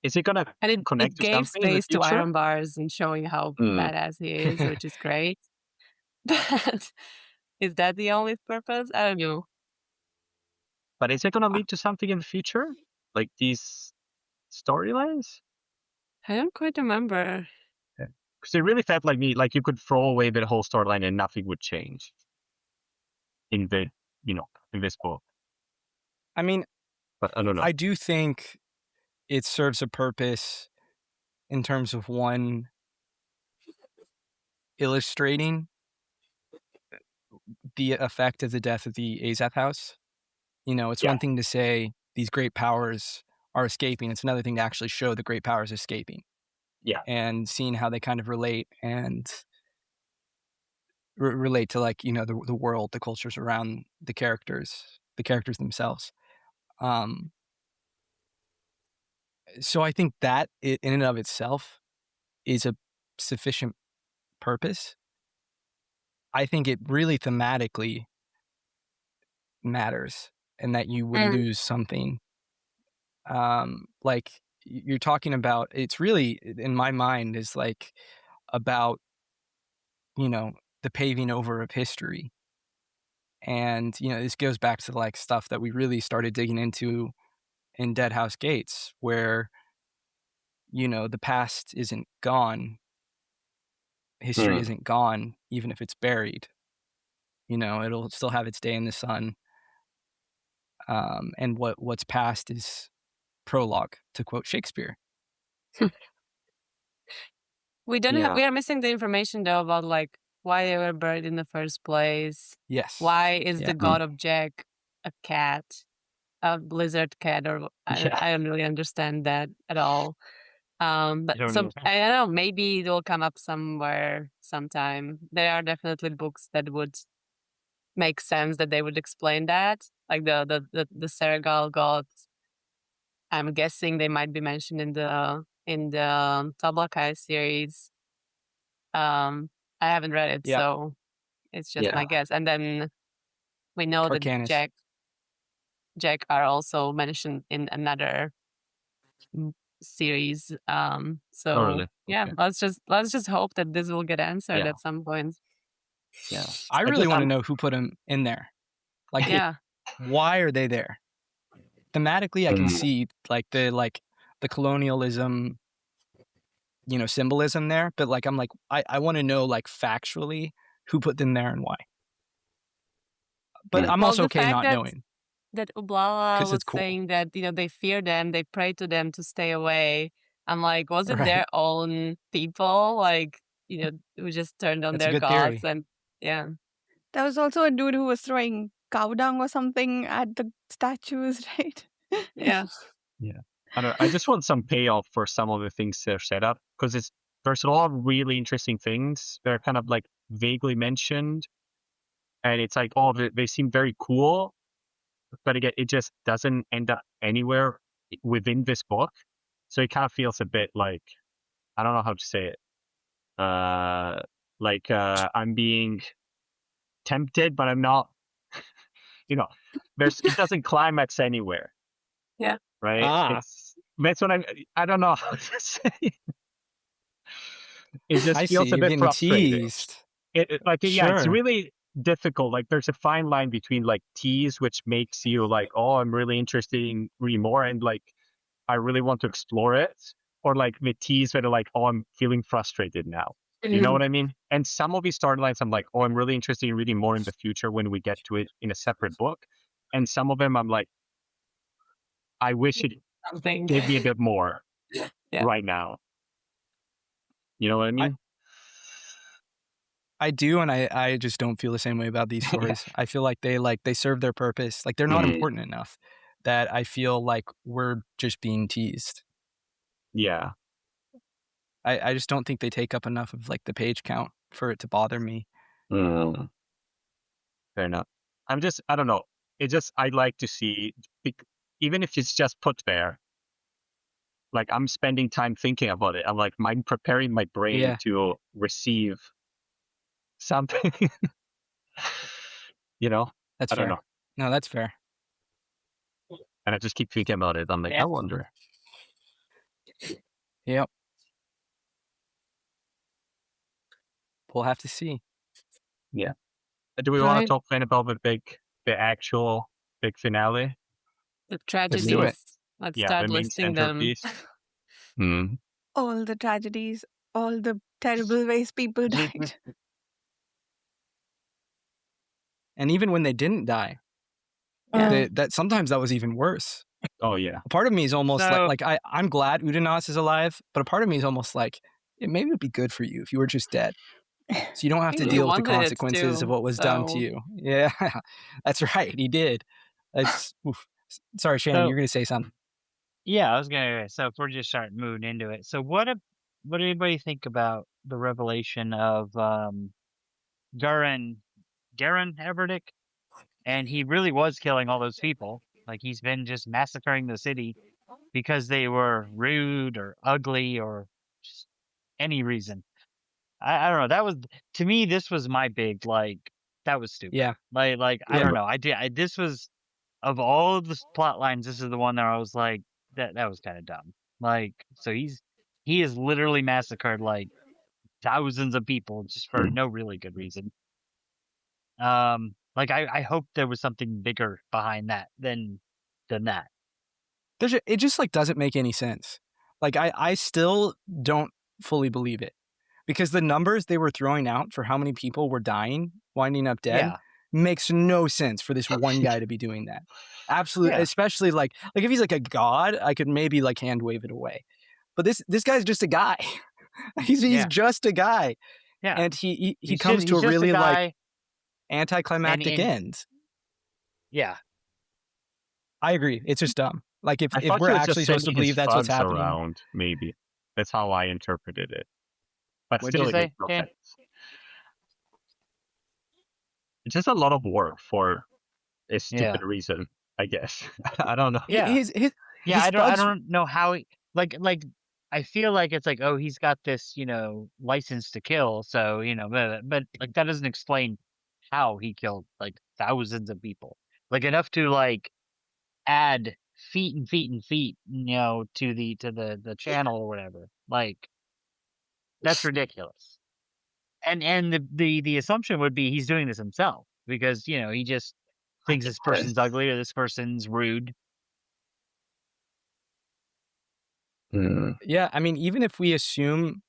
Is it gonna connect it gave to something space in the to future? Iron Bars and showing how badass he is, which is great. But is that the only purpose? I don't know. But is it gonna lead to something in the future, like these storylines? I don't quite remember. Because it really felt like me, like you could throw away the whole storyline and nothing would change in this book. I mean, But I don't know. I do think it serves a purpose in terms of one, illustrating the effect of the death of the Azeth house. It's one thing to say these great powers are escaping. It's another thing to actually show the great powers escaping. Yeah. And seeing how they kind of relate and relate to the world, the cultures around the characters themselves. So I think that in and of itself is a sufficient purpose. I think it really thematically matters, and that you would lose something. Like you're talking about, it's really, in my mind, is like about, the paving over of history. And, this goes back to like stuff that we really started digging into in Dead House Gates, where, the past isn't gone. History isn't gone, even if it's buried. It'll still have its day in the sun. And what's past is prologue, to quote Shakespeare. We are missing the information though about like why they were buried in the first place. Yes. Why is the god of Jack a cat, a lizard cat, or I don't really understand that at all. But I don't know, maybe it will come up somewhere sometime. There are definitely books that would make sense that they would explain that, like the Seregal gods. I'm guessing they might be mentioned in the Tablakai series. I haven't read it, so it's just my guess. And then we know Arcanus. that Jack are also mentioned in another series. So let's just hope that this will get answered at some point. Yeah, I really want to know who put them in there. Like, why are they there? Thematically, I can see like the colonialism, symbolism there, but like I want to know like factually who put them there and why. But I'm also okay not knowing. That Ublala was cool. saying that they fear them, they pray to them to stay away. I'm like, was it their own people, like who just turned on their gods? Theory. And there was also a dude who was throwing cow dung or something at the statues, right? Yeah. I just want some payoff for some of the things they're set up, because there's a lot of really interesting things that are kind of like vaguely mentioned, and it's like, they seem very cool, but again, it just doesn't end up anywhere within this book. So it kind of feels a bit like, I don't know how to say it. I'm being tempted, but I'm not. It doesn't climax anywhere. Yeah. Right. That's what I don't know how to say. It just feels a bit frustrating. Teased. It's really difficult. Like there's a fine line between like tease, which makes you like, I'm really interested in reading more, and like I really want to explore it, or like the tease where they're like, I'm feeling frustrated now. You know what I mean? And some of these storylines, I'm like, I'm really interested in reading more in the future when we get to it in a separate book. And some of them, I'm like, I wish it gave me a bit more right now. You know what I mean? I do, and I just don't feel the same way about these stories. I feel like they serve their purpose. Like they're not important enough that I feel like we're just being teased. Yeah. I just don't think they take up enough of like the page count for it to bother me. Fair enough. I don't know. I like to see, even if it's just put there, like I'm spending time thinking about it. I'm like, I'm preparing my brain to receive something. That's I fair. don't know. No, that's fair. And I just keep thinking about it. I'm like, I wonder. Yep. We'll have to see. Yeah. Do we want to talk then about the actual big finale? The tragedies. Let's do it. Let's start listing them. All the tragedies, all the terrible ways people died. And even when they didn't die, that sometimes that was even worse. Oh yeah. A part of me is almost So- like I'm glad Udanas is alive, but a part of me is almost like maybe it would be good for you if you were just dead. So you don't have to He deal with the wanted it consequences to, of what was done to so- you. Yeah, that's right. He did. That's sorry, Shannon, So- you're going to say something. Yeah, I was gonna. So if we're just starting moving into it, so what did anybody think about the revelation of Garen Everdick? And he really was killing all those people. Like he's been just massacring the city because they were rude or ugly or just any reason. I don't know. That was, to me, this was my big that was stupid. Yeah. Like I Yeah. don't know. This was, of all of the plot lines, this is the one that I was like, that was kind of dumb. Like, so he has literally massacred like thousands of people just for no really good reason. Like I hope there was something bigger behind that than that. It just like doesn't make any sense. Like I still don't fully believe it, because the numbers they were throwing out for how many people were dying, winding up dead, Yeah. makes no sense for this one guy to be doing that. Absolutely. Yeah. Especially like if he's like a god, I could maybe like hand wave it away. But this guy's just a guy. he's Yeah. just a guy. Yeah. And he He's comes just- to he's a just really guy, like anticlimactic and- end. Yeah. I agree. It's just dumb. Like if I thought we're he was actually just supposed to sending believe his that's what's thugs happening. around, maybe. That's how I interpreted it. But What'd still, you it say, makes no Dan? sense. It's just a lot of work for a stupid reason, I guess. I don't know. Yeah. His Yeah, I thugs- don't know how he, like I feel like it's like, oh, he's got this, license to kill, so but like that doesn't explain how he killed like thousands of people, like enough to like add feet and feet and feet, to the channel or whatever. Like that's ridiculous. And the assumption would be he's doing this himself because he just thinks this person's ugly or this person's rude. Yeah, I mean, even if we assume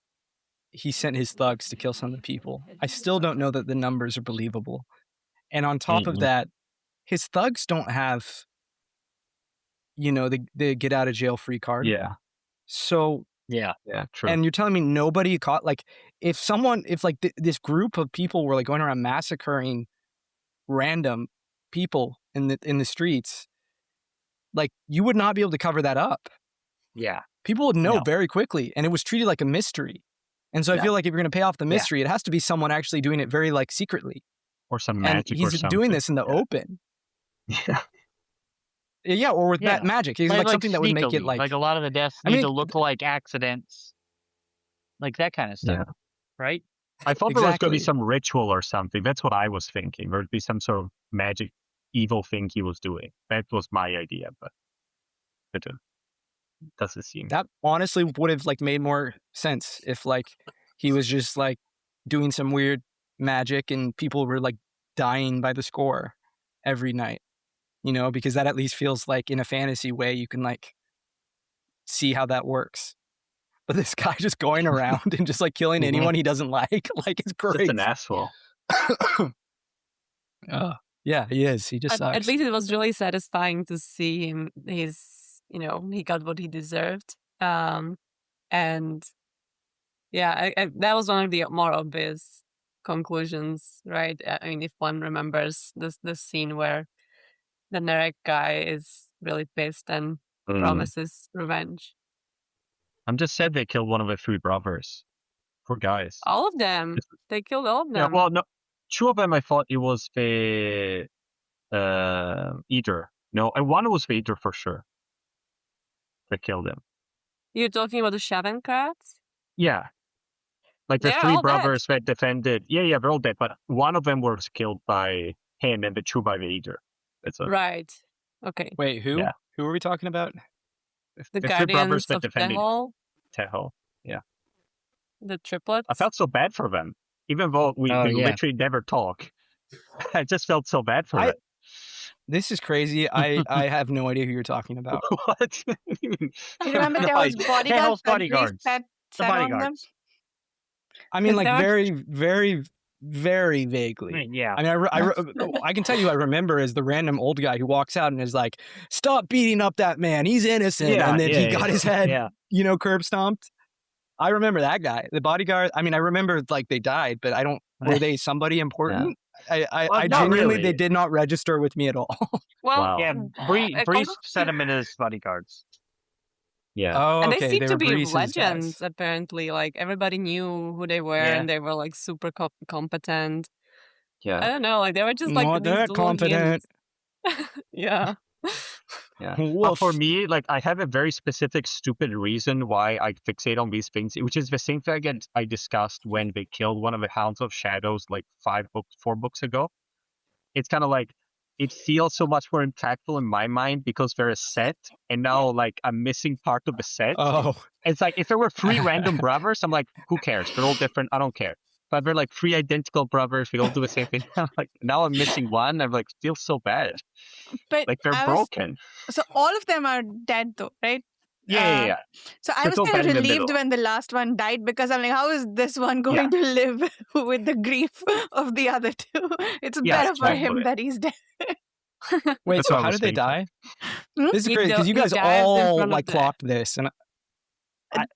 he sent his thugs to kill some of the people, I still don't know that the numbers are believable. And on top of that, his thugs don't have, the get out of jail free card. Yeah. So, Yeah. Yeah, true. and you're telling me nobody caught, like, if this group of people were like going around massacring random people in the streets, like, you would not be able to cover that up. Yeah. People would know No. very quickly, and it was treated like a mystery. And so I feel like if you're going to pay off the mystery, it has to be someone actually doing it very like secretly. Or some And magic or he's something. doing this in the open. Yeah. Yeah, or with that magic. It's like something that would make it sneakily. like a lot of the deaths I need mean, to look like accidents, like that kind of stuff, right? I thought there was going to be Exactly. some ritual or something. That's what I was thinking. There'd be some sort of magic, evil thing he was doing. That was my idea, but it doesn't seem. that honestly would have like made more sense if like he was just like doing some weird magic and people were like dying by the score every night. Because that at least feels like in a fantasy way you can like see how that works. But this guy just going around and just like killing anyone he doesn't like it's great. Just an asshole. Yeah, he is. He just sucks. At least it was really satisfying to see him. He got what he deserved. And yeah, that was one of the more obvious conclusions, right? I mean, if one remembers this scene where the Nerek guy is really pissed and promises revenge. I'm just sad they killed one of the three brothers. Poor guys. All of them. They killed all of them. Yeah, well, no, two of them I thought it was the Eater. No, and one was the Eater for sure. They killed him. You're talking about the Shavenkrats? Yeah. Like the They're three all brothers that defended. Yeah, they're all dead, but one of them was killed by him and the two by the Eater. That's a, Right. Okay. Wait, who? Yeah. Who are we talking about? The three brothers Guardians that of defended Tehol, Tehol. the triplets. I felt so bad for them, even though we literally never talk. I just felt so bad for them. This is crazy. I have no idea who you're talking about. What? You remember there was Tehol's bodyguards that bodyguards. sat The on them? bodyguards. I mean, like There are- very, very, very I vaguely. mean, yeah. I mean, I can tell you, I remember as the random old guy who walks out and is like, "Stop beating up that man. He's innocent." Yeah, and then he yeah, got yeah. his head, Yeah. curb stomped. I remember that guy. The bodyguard. I mean, I remember like they died, but I don't. Were they somebody important? Well, I not genuinely, really. they did not register with me at all. well, Wow. Yeah, a Breeze couple- set him in his bodyguards. Yeah. Oh, and okay. they seem to were be Breeze's legends, guys. apparently. Like, everybody knew who they were, Yeah. and they were, like, super competent. I Yeah. don't know, like, they were just, like, Not these that little confident. hints. Yeah. Yeah. But Woof. for me, like I have a very specific, stupid reason why I fixate on these things, which is the same thing I discussed when they killed one of the Hounds of Shadows like 4 books ago. It's kind of like it feels so much more impactful in my mind because they're a set, and now like I'm missing part of the set. Oh, It's like if there were 3 random brothers, I'm like, who cares? They're all different. I don't care. But they're like 3 identical brothers. We all do the same thing. I'm like, now I'm missing one. I'm like, feels so bad. But Like they're broken. So all of them are dead, though, right? Yeah. So I They're was so kind bad of in the relieved middle. when the last one died because I'm like, how is this one going to live with the grief of the other two? It's Yeah, better for him exactly. that he's dead. wait. That's So what I how was did they thinking. die? Hmm? This is He great because you he guys dies in all front of like the- clocked this, and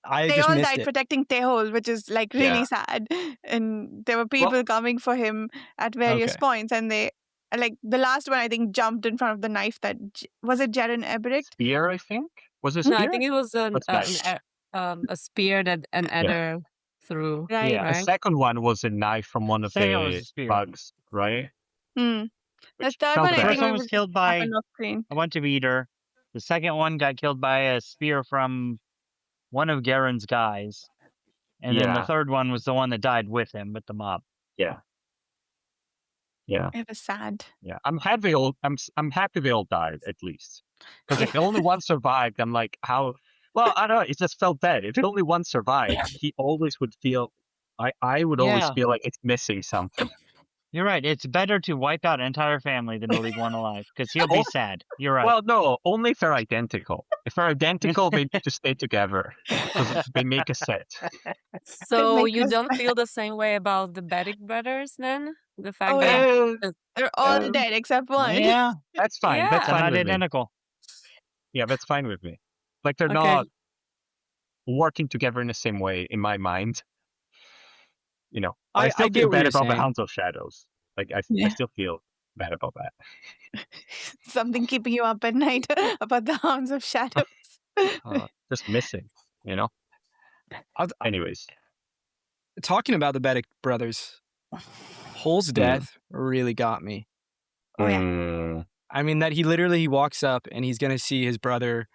I They just all missed died it. protecting Tehol, which is like really sad. And there were people coming for him at various Okay. points, and they like the last one I think jumped in front of the knife that was it Jaren Eberic? Spear, I think. Was it No, spear? I think it was What's that? a spear that an adder threw. Right. Yeah. The Right? second one was a knife from one of Second was a the spear. bugs, right? Hmm. The Which third felt one I bad. think First one was was killed by happened off screen. a bunch of eater. The second one got killed by a spear from one of Garen's guys. And then the Yeah. third one was the one that died with him, with the mob. Yeah. Yeah. It was sad. Yeah. I'm happy they all died at least. Because if only one survived, I'm like, how? Well, I don't know. It just felt bad. If only one survived, he always would feel. I would always Yeah. feel like it's missing something. You're right. It's better to wipe out an entire family than to leave one alive, because he'll be sad. You're right. Well, no, only if they're identical. If they're identical, they need to stay together because they make a set. So make you us don't feel the same way about the Pedac brothers then? The fact Oh, that yeah. They're all Um, dead except one. Yeah, That's fine. Yeah. That's they're fine not with me. identical. Yeah, that's fine with me. Like they're Okay. not working together in the same way in my mind. You know, I still get feel what bad you're about the saying. Hounds of Shadows. Like I Yeah. still feel bad about that. Something keeping you up at night about the Hounds of Shadows. Just missing. You know. I'll- Anyways, Talking about the Pedac brothers, Hull's death really got me. Oh, yeah. I mean, that he walks up and he's going to see his brother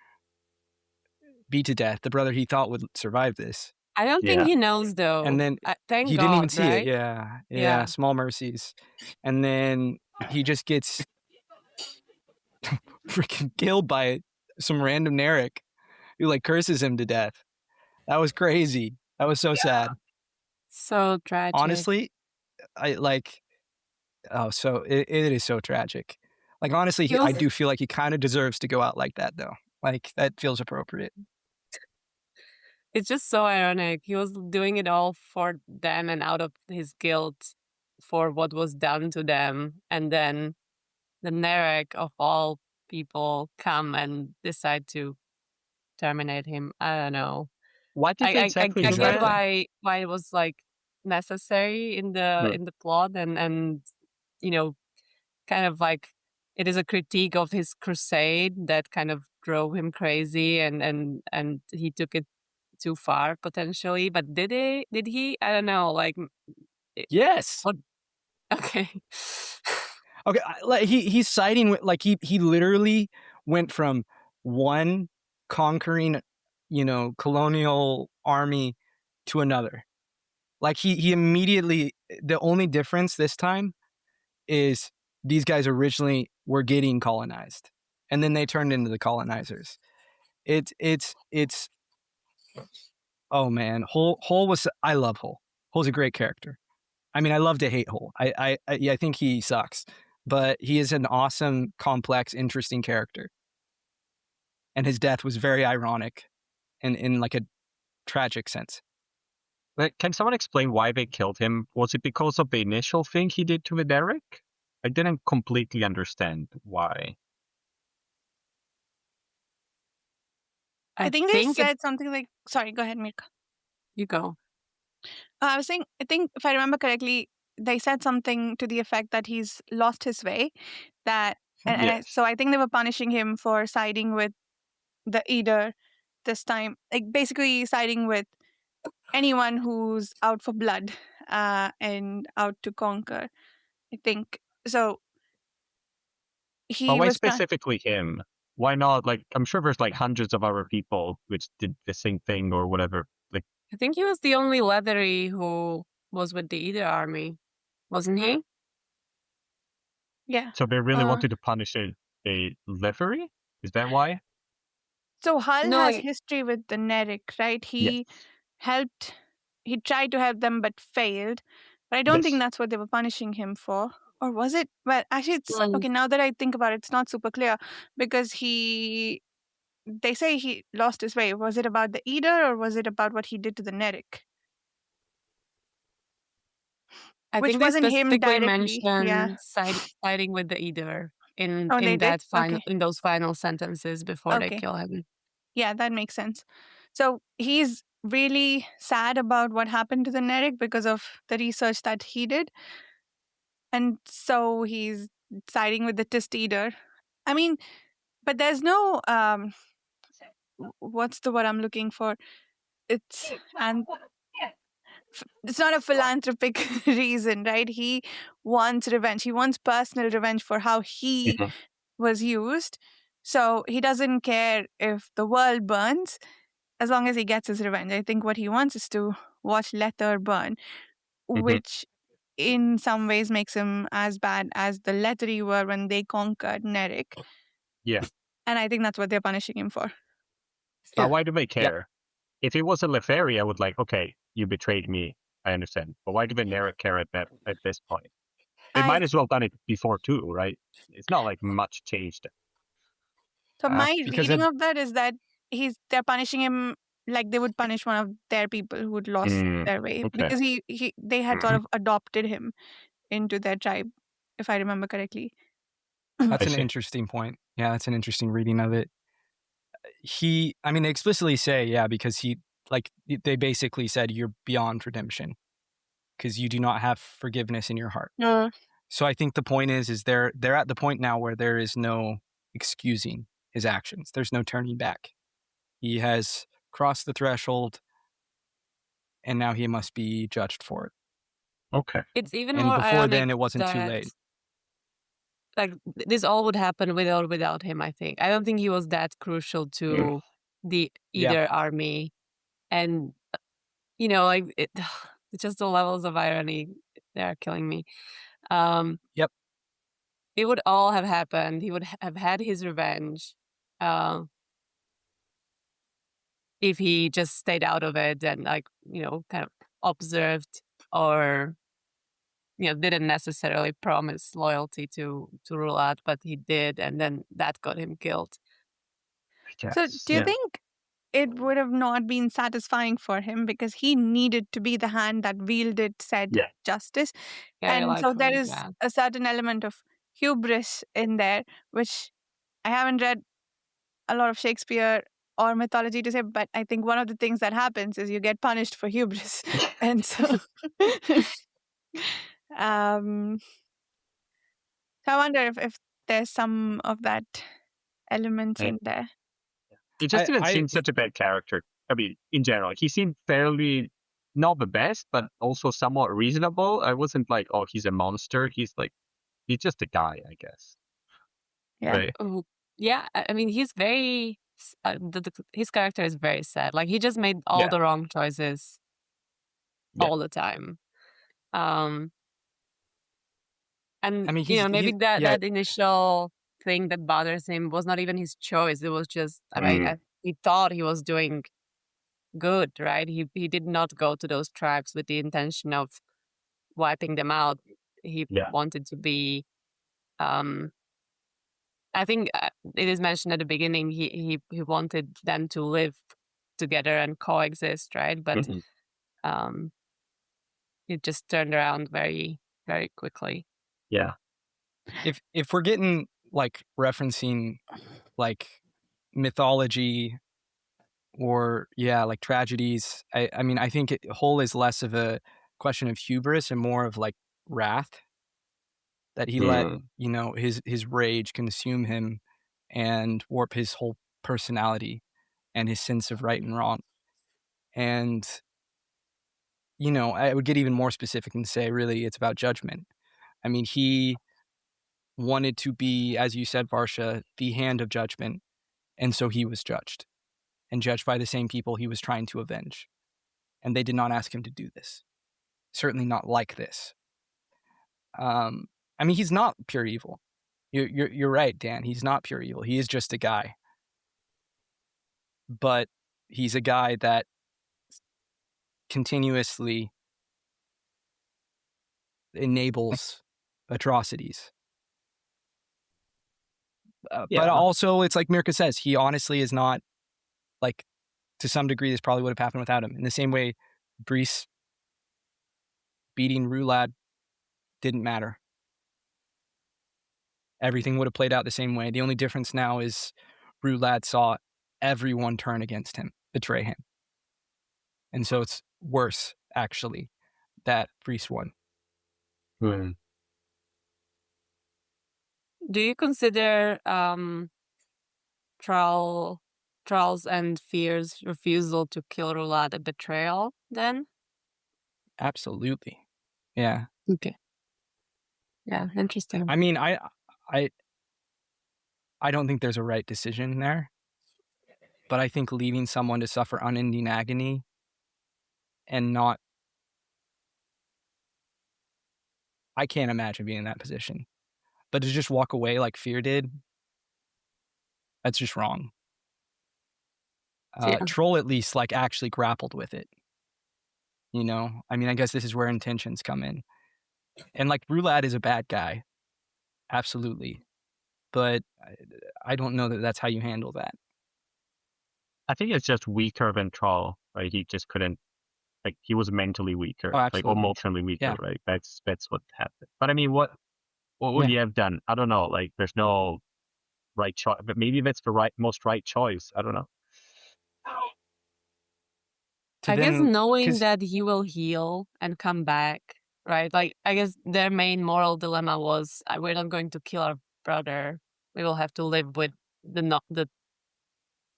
beat to death, the brother he thought would survive this. I don't think Yeah. he knows though. And then thank he God, didn't even see right? it. Yeah. Yeah. Small mercies. And then he just gets freaking killed by some random Narek who like curses him to death. That was crazy. That was so sad. So tragic. Honestly, so it is so tragic. Like, honestly, He I also- do feel like he kind of deserves to go out like that, though. Like, that feels appropriate. It's just so ironic. He was doing it all for them and out of his guilt for what was done to them. And then the Narek of all people come and decide to terminate him. I don't know. what did they I exactly get do? Exactly. why it was like necessary in the plot and kind of like it is a critique of his crusade that kind of drove him crazy and he took it too far potentially. But did he? I don't know. Like, Yes. okay. Okay. Like, he's siding with, like, he literally went from one conquering, colonial army to another. Like, he immediately, the only difference this time is these guys originally were getting colonized and then they turned into the colonizers. It's oh man, Hull was, I love Hull. Hull's a great character. I mean, I love to hate Hull. I think he sucks, but he is an awesome, complex, interesting character. And his death was very ironic and in like a tragic sense. But can someone explain why they killed him? Was it because of the initial thing he did to Viderek? I didn't completely understand why. I think they it's said something like, sorry, go ahead, Mirka. you go. I was saying, I think if I remember correctly, they said something to the effect that he's lost his way. So I think they were punishing him for siding with the Eater this time, like basically siding with anyone who's out for blood and out to conquer. I think so. But He why was specifically him? Why not? Like, I'm sure there's like hundreds of other people which did the same thing or whatever. Like, I think he was the only leathery who was with the Eater army, wasn't he? yeah. so they really wanted to punish a livery? Is that why? So Hull No, has history with the Nerik, right? He tried to help them but failed. But I don't think Yes. that's what they were punishing him for. Or was it? Well, actually, it's Well, okay. Now that I think about it, it's not super clear because they say he lost his way. Was it about the Eater or was it about what he did to the Nerik? I Which think they wasn't him specifically directly. Yeah. mentioned siding with the Eater in Oh, they did? that final Okay. in those final sentences before they Okay. kill him. Yeah, that makes sense. So he's really sad about what happened to the Nerik because of the research that he did. And so he's siding with the Tist Eater. I mean, but there's no what's the word I'm looking for? It's it's not a philanthropic reason, right? He wants revenge. He wants personal revenge for how he was used. So he doesn't care if the world burns as long as he gets his revenge. I think what he wants is to watch Lether burn, which in some ways makes him as bad as the Lethery were when they conquered Nerik. Yeah. And I think that's what they're punishing him for. But Yeah. why do they care? If it was a Leferi, I would like, okay, you betrayed me. I understand. But why do the Nerik care at this point? They might as well done it before too, right? It's not like much changed. So my because reading of that is that they're punishing him like they would punish one of their people who had lost their way, okay. because they had sort of adopted him into their tribe, if I remember correctly. That's I an see. interesting point. Yeah, that's an interesting reading of it. They explicitly say, because they basically said you're beyond redemption because you do not have forgiveness in your heart. So I think the point is they're at the point now where there is no excusing his actions. There's no turning back. He has crossed the threshold, and now he must be judged for it. Okay. It's even And more before ironic then, it wasn't too that, late. like, this all would happen with or without him. I think. I don't think he was that crucial to the Eater army, and it's just the levels of irony. They're killing me. Yep. It would all have happened. He would have had his revenge if he just stayed out of it and kind of observed or didn't necessarily promise loyalty to Rhulad, but he did, and then that got him killed. So do you think it would have not been satisfying for him because he needed to be the hand that wielded said justice? And so there is a certain element of hubris in there, which I haven't read a lot of Shakespeare or mythology to say, but I think one of the things that happens is you get punished for hubris. And so so I wonder if there's some of that elements in there. It just didn't seem such a bad character. I mean, in general, he seemed fairly not the best, but also somewhat reasonable. I wasn't like, oh, he's a monster. He's just a guy, I guess. Yeah. Right. Oh, yeah. I mean, he's very. His character is very sad. Like, he just made all the wrong choices all the time. And maybe that initial thing that bothers him was not even his choice. It was just, he thought he was doing good, right? He did not go to those tribes with the intention of wiping them out. He wanted to be. I think it is mentioned at the beginning. He wanted them to live together and coexist, right? But it just turned around very, very quickly. Yeah. If we're getting like referencing like mythology or like tragedies, I mean I think Hull is less of a question of hubris and more of like wrath, that he let his rage consume him and warp his whole personality and his sense of right and wrong. And I would get even more specific and say really it's about judgment. I mean, he wanted to be, as you said, Varsha, the hand of judgment, and so he was judged and judged by the same people he was trying to avenge. And they did not ask him to do this. Certainly not like this. I mean, he's not pure evil. You're right, Dan. He's not pure evil. He is just a guy. But he's a guy that continuously enables atrocities. But also, it's like Mirka says, he honestly is not, like, to some degree, this probably would have happened without him. In the same way, Brees beating Rhulad didn't matter. Everything would have played out the same way. The only difference now is Rhulad saw everyone turn against him, betray him. And so it's worse, actually, that Brees won. Mm. Do you consider Trull's and Fear's refusal to kill Rhulad a betrayal then? Absolutely. Yeah. Okay. Yeah, interesting. I mean, I don't think there's a right decision there, but I think leaving someone to suffer unending agony and not, I can't imagine being in that position. But to just walk away like Fear did, that's just wrong. Trull at least like actually grappled with it. I mean, I guess this is where intentions come in. And like Rhulad is a bad guy. Absolutely. But I don't know that that's how you handle that. I think it's just weaker than Trull, right? He just couldn't, like, he was mentally weaker, like emotionally weaker, right? That's what happened. But I mean, what would he have done? I don't know. Like, there's no right choice, but maybe that's the most right choice. I don't know. I guess knowing that he will heal and come back, right? Like, I guess their main moral dilemma was, we're not going to kill our brother. We will have to live with the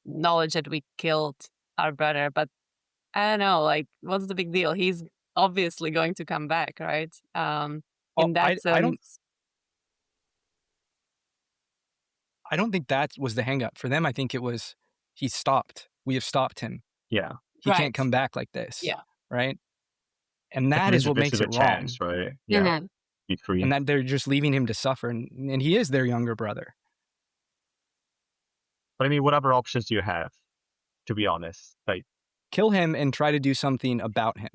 knowledge that we killed our brother. But I don't know, like, what's the big deal? He's obviously going to come back, right? In that sense. I don't think that was the hang up. For them, I think it was, he stopped. We have stopped him. Yeah. He can't come back like this. Yeah. Right? And that is what makes it wrong. Chance, right? Yeah. Be free. And that they're just leaving him to suffer. And he is their younger brother. But I mean, what other options do you have, to be honest? Like, kill him and try to do something about him.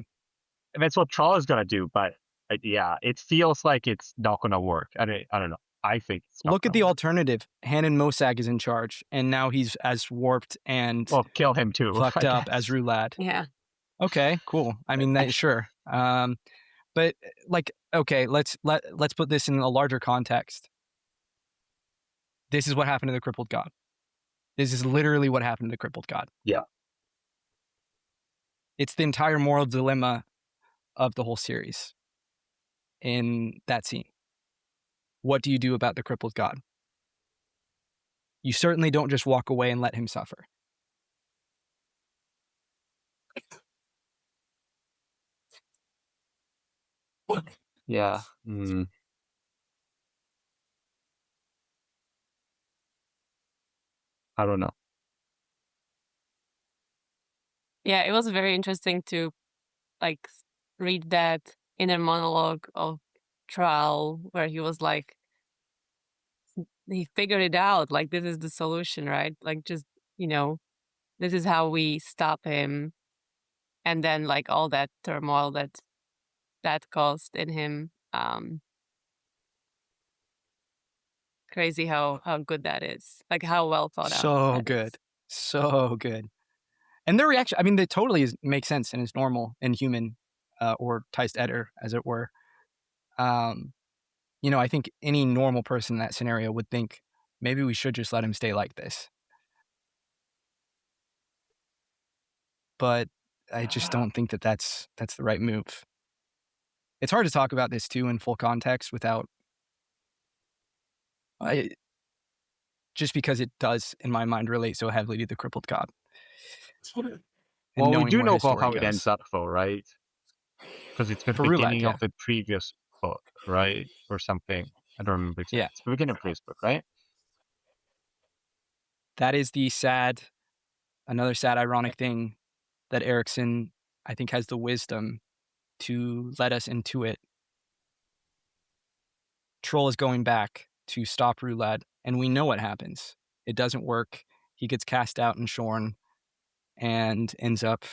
And that's what Trull is going to do. But it feels like it's not going to work. I don't know. I think it's not. Look at the alternative. Hanan Mosag is in charge, and now he's as warped and kill him too. Fucked up as Rhulad. Yeah. Okay, cool. I mean, sure. But like, okay, let's put this in a larger context. This is what happened to the crippled god. This is literally what happened to the crippled god. Yeah. It's the entire moral dilemma of the whole series in that scene. What do you do about the crippled god? You certainly don't just walk away and let him suffer. Yeah. I don't know. Yeah, it was very interesting to like read that inner monologue of Trull where he was like, he figured it out, like this is the solution, right? Like just, this is how we stop him. And then like all that turmoil that caused in him. Crazy how good that is. Like how well thought out. So good. So good. And their reaction, I mean, they totally makes sense and is normal and human, or Teist Eder, as it were. I think any normal person in that scenario would think, maybe we should just let him stay like this. But I just don't think that that's the right move. It's hard to talk about this too in full context without, just because it does, in my mind, relate so heavily to the crippled god. Well, we do know how how it ends up, though, right? Because it's the For beginning Rhulad, of the previous book, right? Or something. I don't remember exactly. Yeah. It's the beginning of the previous book, right? That is another sad, ironic thing that Erikson, I think, has the wisdom to let us intuit. Trull is going back to stop Rhulad, and we know what happens. It doesn't work. He gets cast out and shorn and ends up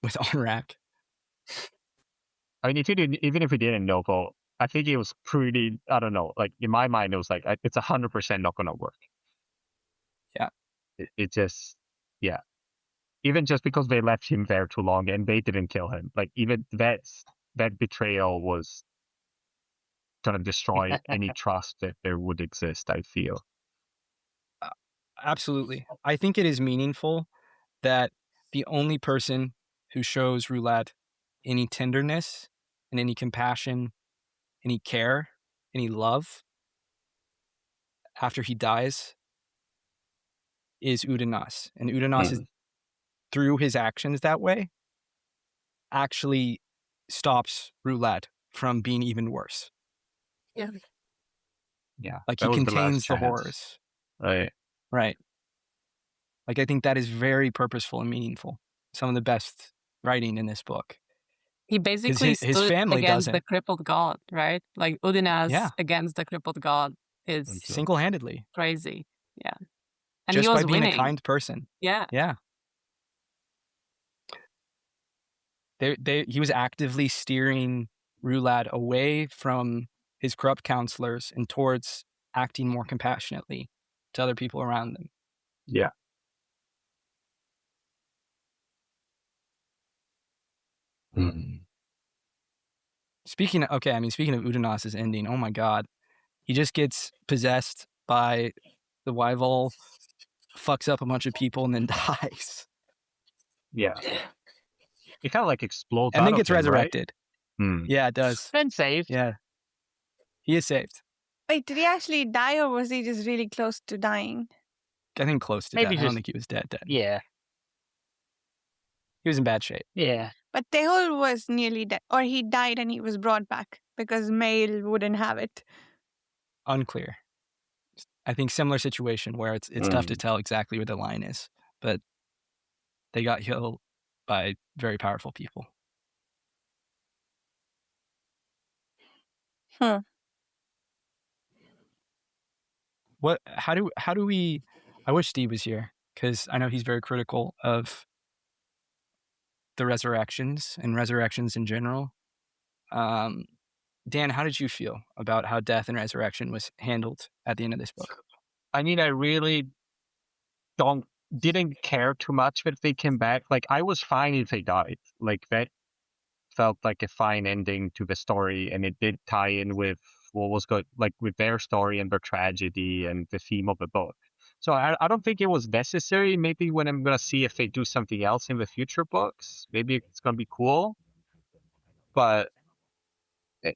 with Onrak. I mean, even if we didn't know, though, I think it was pretty, I don't know, like in my mind, it was like, it's 100% not going to work. Yeah. It just, yeah. Even just because they left him there too long and they didn't kill him, like even that betrayal was going to destroy any trust that there would exist, I feel. Absolutely. I think it is meaningful that the only person who shows Rhulad any tenderness and any compassion, any care, any love after he dies is Udanas. And Udanas is, through his actions that way, actually stops Rhulad from being even worse. Yeah. Like he contains the horrors. Right. Like I think that is very purposeful and meaningful. Some of the best writing in this book. He basically his stood family against doesn't. the crippled god, right? Like Udinas against the crippled god is single-handedly crazy. Yeah. And just he was by being winning. a kind person. Yeah. Yeah. He was actively steering Rhulad away from his corrupt counselors and towards acting more compassionately to other people around them. Yeah. Speaking of Udanas' ending, oh my God. He just gets possessed by the Wyval, fucks up a bunch of people, and then dies. Yeah. It kind of like explodes and out then of gets him, resurrected. Right? Yeah, it does. Been saved. Yeah. He is saved. Wait, did he actually die or was he just really close to dying? I think close to Maybe death. I don't think he was dead. Yeah. He was in bad shape. Yeah. But Tehol was nearly dead. Or he died and he was brought back because Mail wouldn't have it. Unclear. I think similar situation where it's tough to tell exactly where the line is. But they got healed by very powerful people. How do we, I wish Steve was here because I know he's very critical of the resurrections and resurrections in general. Dan, how did you feel about how death and resurrection was handled at the end of this book? I mean, I really didn't care too much if they came back. Like, I was fine if they died. Like, that felt like a fine ending to the story, and it did tie in with what was good, like with their story and their tragedy and the theme of the book. So I don't think it was necessary. Maybe when I'm gonna see if they do something else in the future books, maybe it's gonna be cool. But I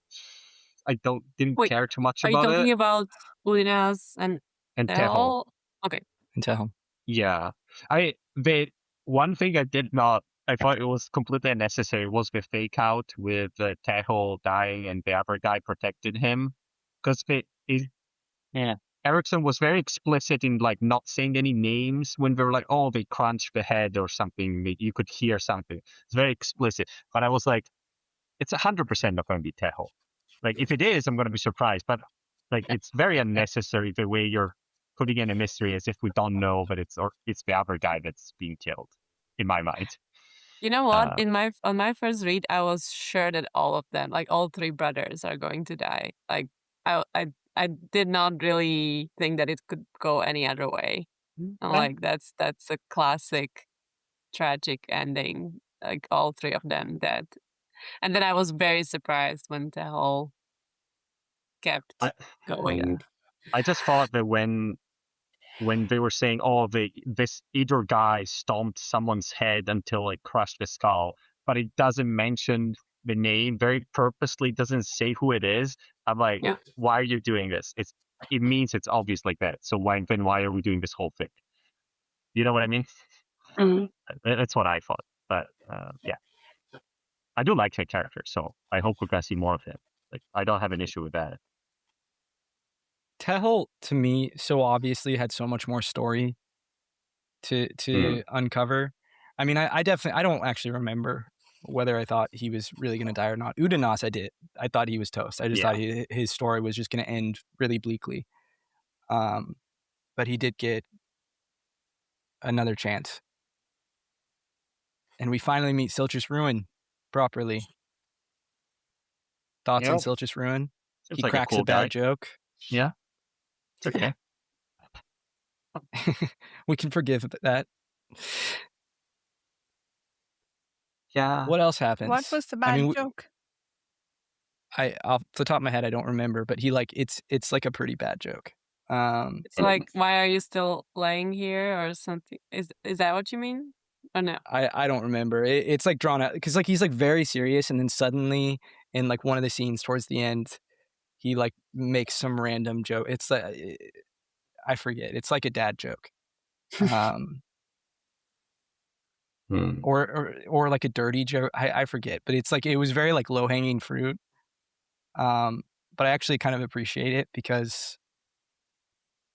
didn't care too much about it. Are you talking about Udinas and Tehol? Okay. And Tehol. Yeah. One thing I thought it was completely unnecessary was the fake out with Tehol dying and the other guy protected him. Because Erikson was very explicit in like not saying any names when they were like, oh, they crunched the head or something. You could hear something. It's very explicit. But I was like, it's 100% not going to be Tehol. Like, if it is, I'm going to be surprised. But like, it's very unnecessary the way you're putting in a mystery as if we don't know that it's the other guy that's being killed, in my mind. You know what? On my first read, I was sure that all of them, like all three brothers, are going to die. Like I did not really think that it could go any other way. Like that's a classic tragic ending, like all three of them dead. And then I was very surprised when the whole kept going. I just thought that when they were saying, "Oh, this either guy stomped someone's head until it crushed the skull," but it doesn't mention the name, very purposely doesn't say who it is. I'm like, Yeah. why are you doing this? It means it's obvious like that. So why are we doing this whole thing? You know what I mean? Mhm. That's what I thought. But yeah, I do like that character, so I hope we're gonna see more of him. Like, I don't have an issue with that. Tehel, to me, so obviously had so much more story to uncover. I mean, I definitely, I don't actually remember whether I thought he was really going to die or not. Udanas, I did. I thought he was toast. I just thought his story was just going to end really bleakly. But he did get another chance. And we finally meet Silchus Ruin properly. Thoughts on Silchus Ruin? Seems He like cracks a cool bad guy. joke. Yeah. It's okay. We can forgive that. Yeah. What else happens? What was the bad joke? Off the top of my head, I don't remember, but he it's like a pretty bad joke. It's like, why are you still laying here or something? Is that what you mean? Or no? I don't remember. It's like drawn out because like he's like very serious, and then suddenly in like one of the scenes towards the end, he like makes some random joke. It's I forget. It's like a dad joke, or like a dirty joke. I forget, but it's like it was very like low hanging fruit. But I actually kind of appreciate it because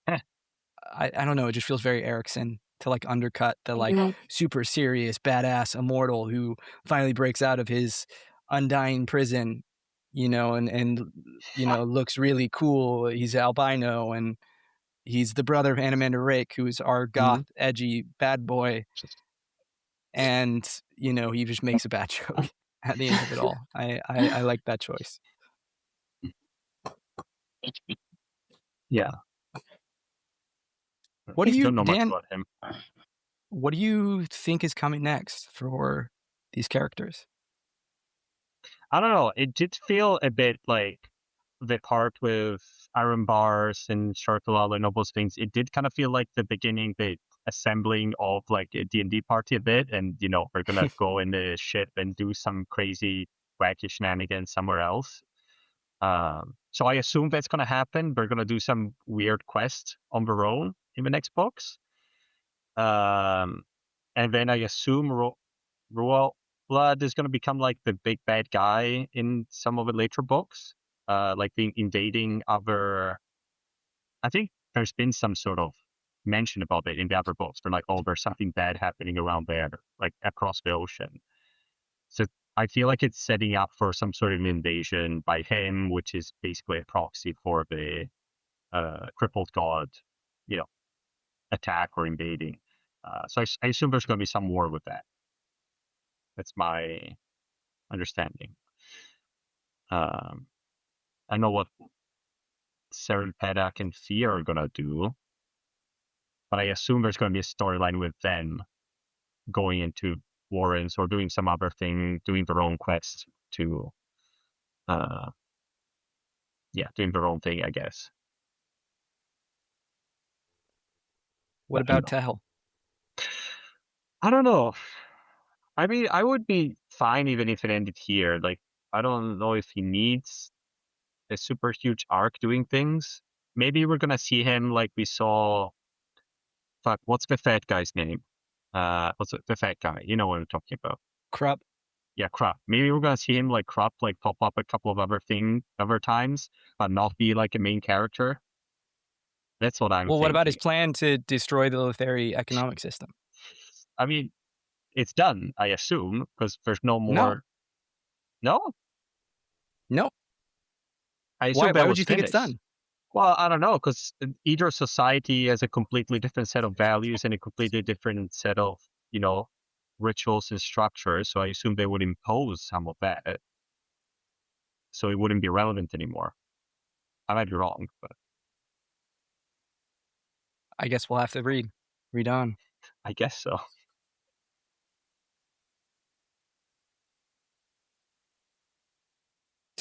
I don't know. It just feels very Erikson to like undercut the like super serious, badass immortal who finally breaks out of his undying prison, you know, and you know, looks really cool. He's albino and he's the brother of Animander Rake, who's our goth, edgy bad boy. And, you know, he just makes a bad joke at the end of it all. I like that choice. Yeah. What do you, don't know Dan, much about him. What do you think is coming next for these characters? I don't know. It did feel a bit like the part with iron bars and Sharkalala and all those things. It did kind of feel like the beginning, the assembling of like a D&D party a bit. And, you know, we're going to go in the ship and do some crazy, wacky shenanigans somewhere else. So I assume that's going to happen. We're going to do some weird quest on their own in the next books. And then I assume Rhulad is going to become like the big bad guy in some of the later books, like being invading other. I think there's been some sort of mention about it in the other books. They're like, oh, there's something bad happening around there, like across the ocean. So I feel like it's setting up for some sort of an invasion by him, which is basically a proxy for the crippled god, you know, attack or invading. So I assume there's going to be some war with that. That's my understanding. I know what Seren Pedac and Thea are going to do, but I assume there's going to be a storyline with them going into Warrens or doing some other thing, doing their own quest to, doing their own thing, I guess. What about Tehel? I don't know. I mean, I would be fine even if it ended here. Like, I don't know if he needs a super huge arc doing things. Maybe we're gonna see him like we saw. Fuck, what's the fat guy's name? What's the fat guy? You know what I'm talking about? Krupp. Yeah, Krupp. Maybe we're gonna see him like Krupp like pop up a couple of other times, but not be like a main character. That's what I'm. Well, thinking. what about his plan to destroy the Lothari economic system? I mean, it's done, I assume, because there's no more. No. No. I assume Why would you think it's done? Well, I don't know, because either society has a completely different set of values and a completely different set of, you know, rituals and structures. So I assume they would impose some of that. So it wouldn't be relevant anymore. I might be wrong, but I guess we'll have to read on. I guess so.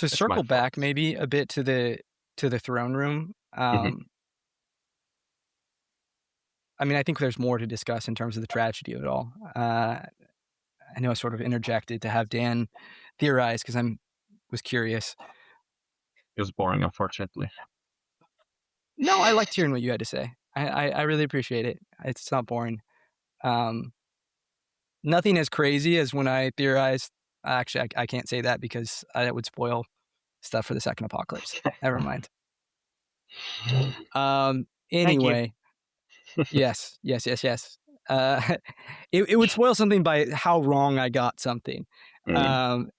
To circle back maybe a bit to the throne room. I mean, I think there's more to discuss in terms of the tragedy of it all. I know I sort of interjected to have Dan theorize because was curious. It was boring, unfortunately. No, I liked hearing what you had to say. I really appreciate it. It's not boring. Nothing as crazy as when I theorized. Actually, I can't say that because that would spoil stuff for the second apocalypse. Never mind. Anyway, yes. It would spoil something by how wrong I got something. Anyway,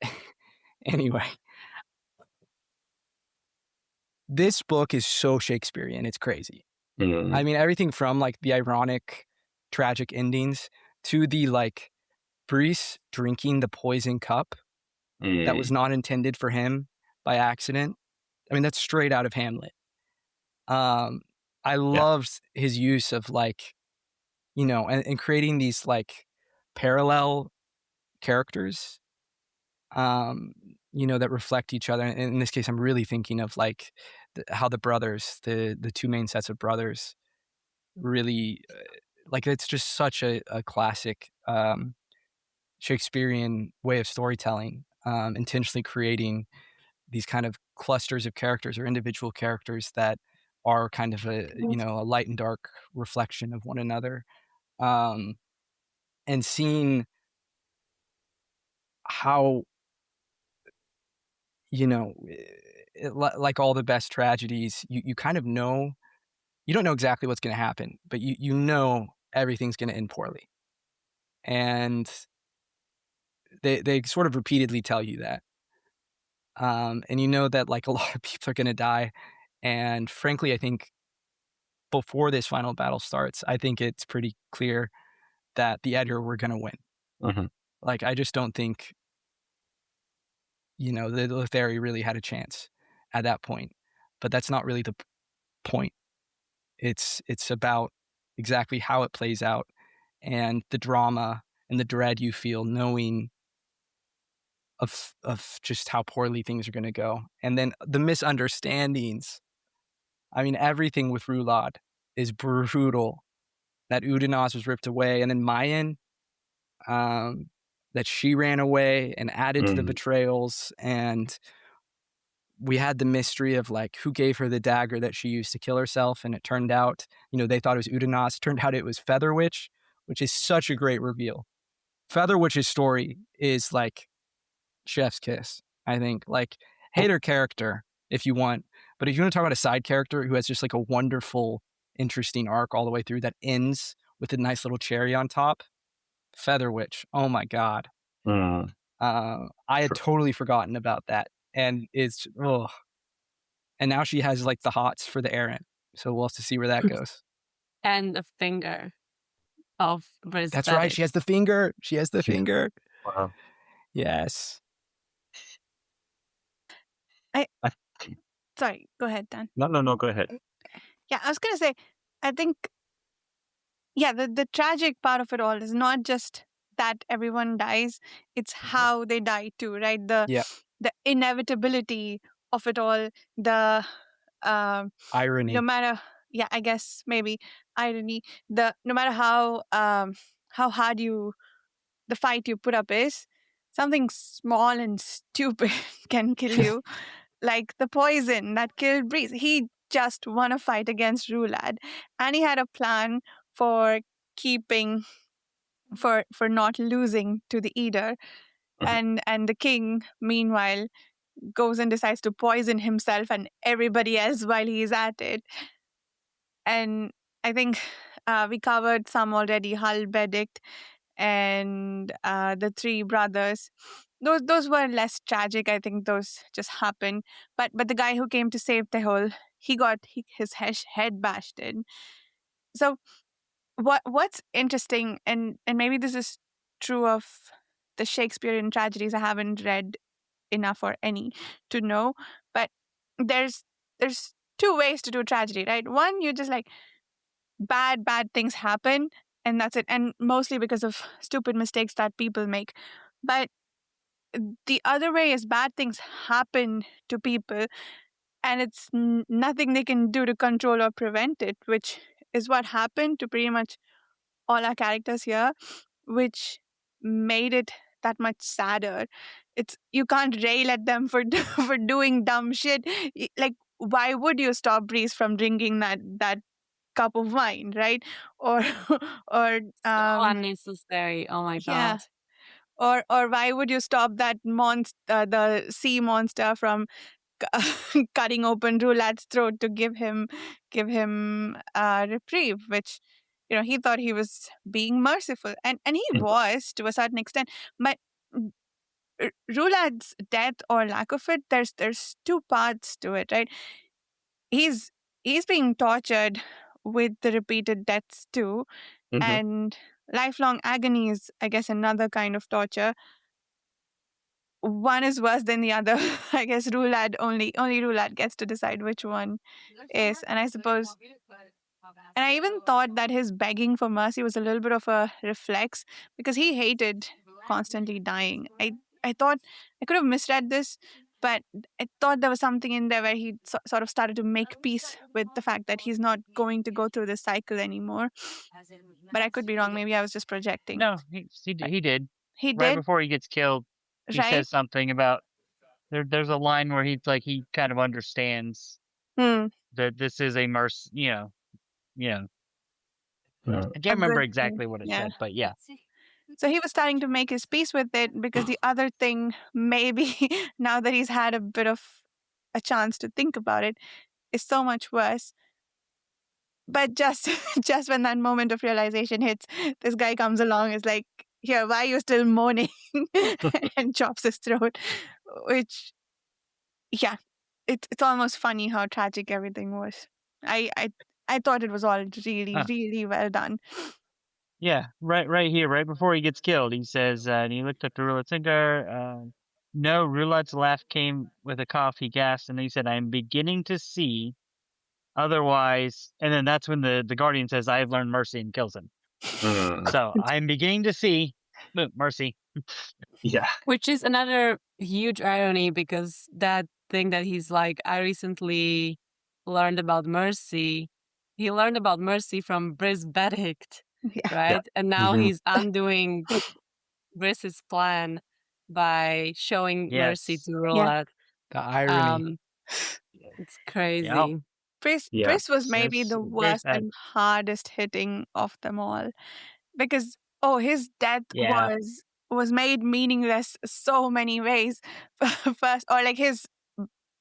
this book is so Shakespearean. It's crazy. I mean, everything from like the ironic, tragic endings to the like Breece drinking the poison cup that was not intended for him by accident. I mean, that's straight out of Hamlet. I loved his use of like, you know, and creating these like parallel characters, you know, that reflect each other. And in this case, I'm really thinking of like how the brothers, the two main sets of brothers, really like it's just such a classic Shakespearean way of storytelling, intentionally creating these kind of clusters of characters or individual characters that are kind of a, you know, a light and dark reflection of one another, and seeing how, you know, like all the best tragedies, you kind of know, you don't know exactly what's going to happen, but you know everything's going to end poorly. And they sort of repeatedly tell you that. And you know that like a lot of people are going to die. And frankly, I think before this final battle starts, I think it's pretty clear that the Edgar were going to win. Like, I just don't think, you know, the Lotharii really had a chance at that point. But that's not really the point. It's about exactly how it plays out and the drama and the dread you feel knowing of just how poorly things are going to go. And then the misunderstandings. I mean, everything with Rhulad is brutal. That Udanas was ripped away, and then Mayan, that she ran away and added to the betrayals. And we had the mystery of like who gave her the dagger that she used to kill herself. And it turned out, you know, they thought it was Udanas. Turned out it was Featherwitch, which is such a great reveal. Featherwitch's story is like chef's kiss, I think. Like, hate her character if you want, but if you want to talk about a side character who has just like a wonderful, interesting arc all the way through that ends with a nice little cherry on top, Featherwitch. Oh my God. I had totally forgotten about that. And it's, and now she has like the hots for the errant. So we'll have to see where that goes. And the finger of Breece. That's right. She has the finger. She has the finger. Wow. Yes. Sorry, go ahead, Dan. No, go ahead. Yeah, I was going to say, I think, the tragic part of it all is not just that everyone dies, it's how they die too, right? The inevitability of it all, the irony. No matter, I guess maybe irony. No matter how hard the fight you put up is, something small and stupid can kill you. Like the poison that killed Breece. He just won a fight against Rhulad, and he had a plan for keeping, for not losing to the Eater. And the king, meanwhile, goes and decides to poison himself and everybody else while he's at it. And I think we covered some already, Hull, Benedict, and the three brothers. Those were less tragic. I think those just happened. But the guy who came to save the whole, he got his head bashed in. So what's interesting, and maybe this is true of the Shakespearean tragedies, I haven't read enough or any to know, but there's two ways to do tragedy, right? One, you just like bad things happen and that's it, and mostly because of stupid mistakes that people make. But the other way is bad things happen to people, and it's nothing they can do to control or prevent it, which is what happened to pretty much all our characters here, which made it that much sadder. It's you can't rail at them for for doing dumb shit. Like, why would you stop Breeze from drinking that cup of wine, right? Or or So unnecessary. Oh my yeah. god. Or why would you stop that monster, the sea monster, from cutting open Rhulad's throat to give him a reprieve, which he thought he was being merciful, and he was to a certain extent, but Rhulad's death or lack of it, there's two parts to it, right? He's being tortured with the repeated deaths too, and lifelong agony is, I guess, another kind of torture. One is worse than the other. I guess Rhulad only Rhulad gets to decide which one is. And I suppose, and I even thought that his begging for mercy was a little bit of a reflex, because he hated constantly dying. I thought I could have misread this, but I thought there was something in there where he sort of started to make peace with the fact that he's not going to go through this cycle anymore. But I could be wrong. Maybe I was just projecting. No, he did. He Right did, before he gets killed, he right? says something about there's a line where he's like he kind of understands Hmm. that this is a mercy. I can't A remember good exactly thing. what it Yeah. said, but yeah. So he was starting to make his peace with it, because the other thing, maybe now that he's had a bit of a chance to think about it, is so much worse. But just just when that moment of realization hits, this guy comes along, is like, "Here, why are you still moaning?" and chops his throat. Which, yeah, it's almost funny how tragic everything was. I thought it was all really, Huh. really well done. Yeah, right here, right before he gets killed, he says, and he looked up to Rhulad's finger. No, Rhulad's laugh came with a cough. He gasped, and he said, "I am beginning to see. Otherwise," and then that's when the Guardian says, "I have learned mercy," and kills him. So I'm beginning to see mercy. Yeah. Which is another huge irony, because that thing that he's like, I recently learned about mercy. He learned about mercy from Briss Benedict, Yeah. right? And now Mhm. he's undoing Briss's plan by showing mercy Yes. to Rhulad. The irony. It's crazy. Yeah. Yeah. Briss was maybe Yes, the very worst sad. and hardest hitting of them all, because his death Yeah. was made meaningless so many ways. First, or like his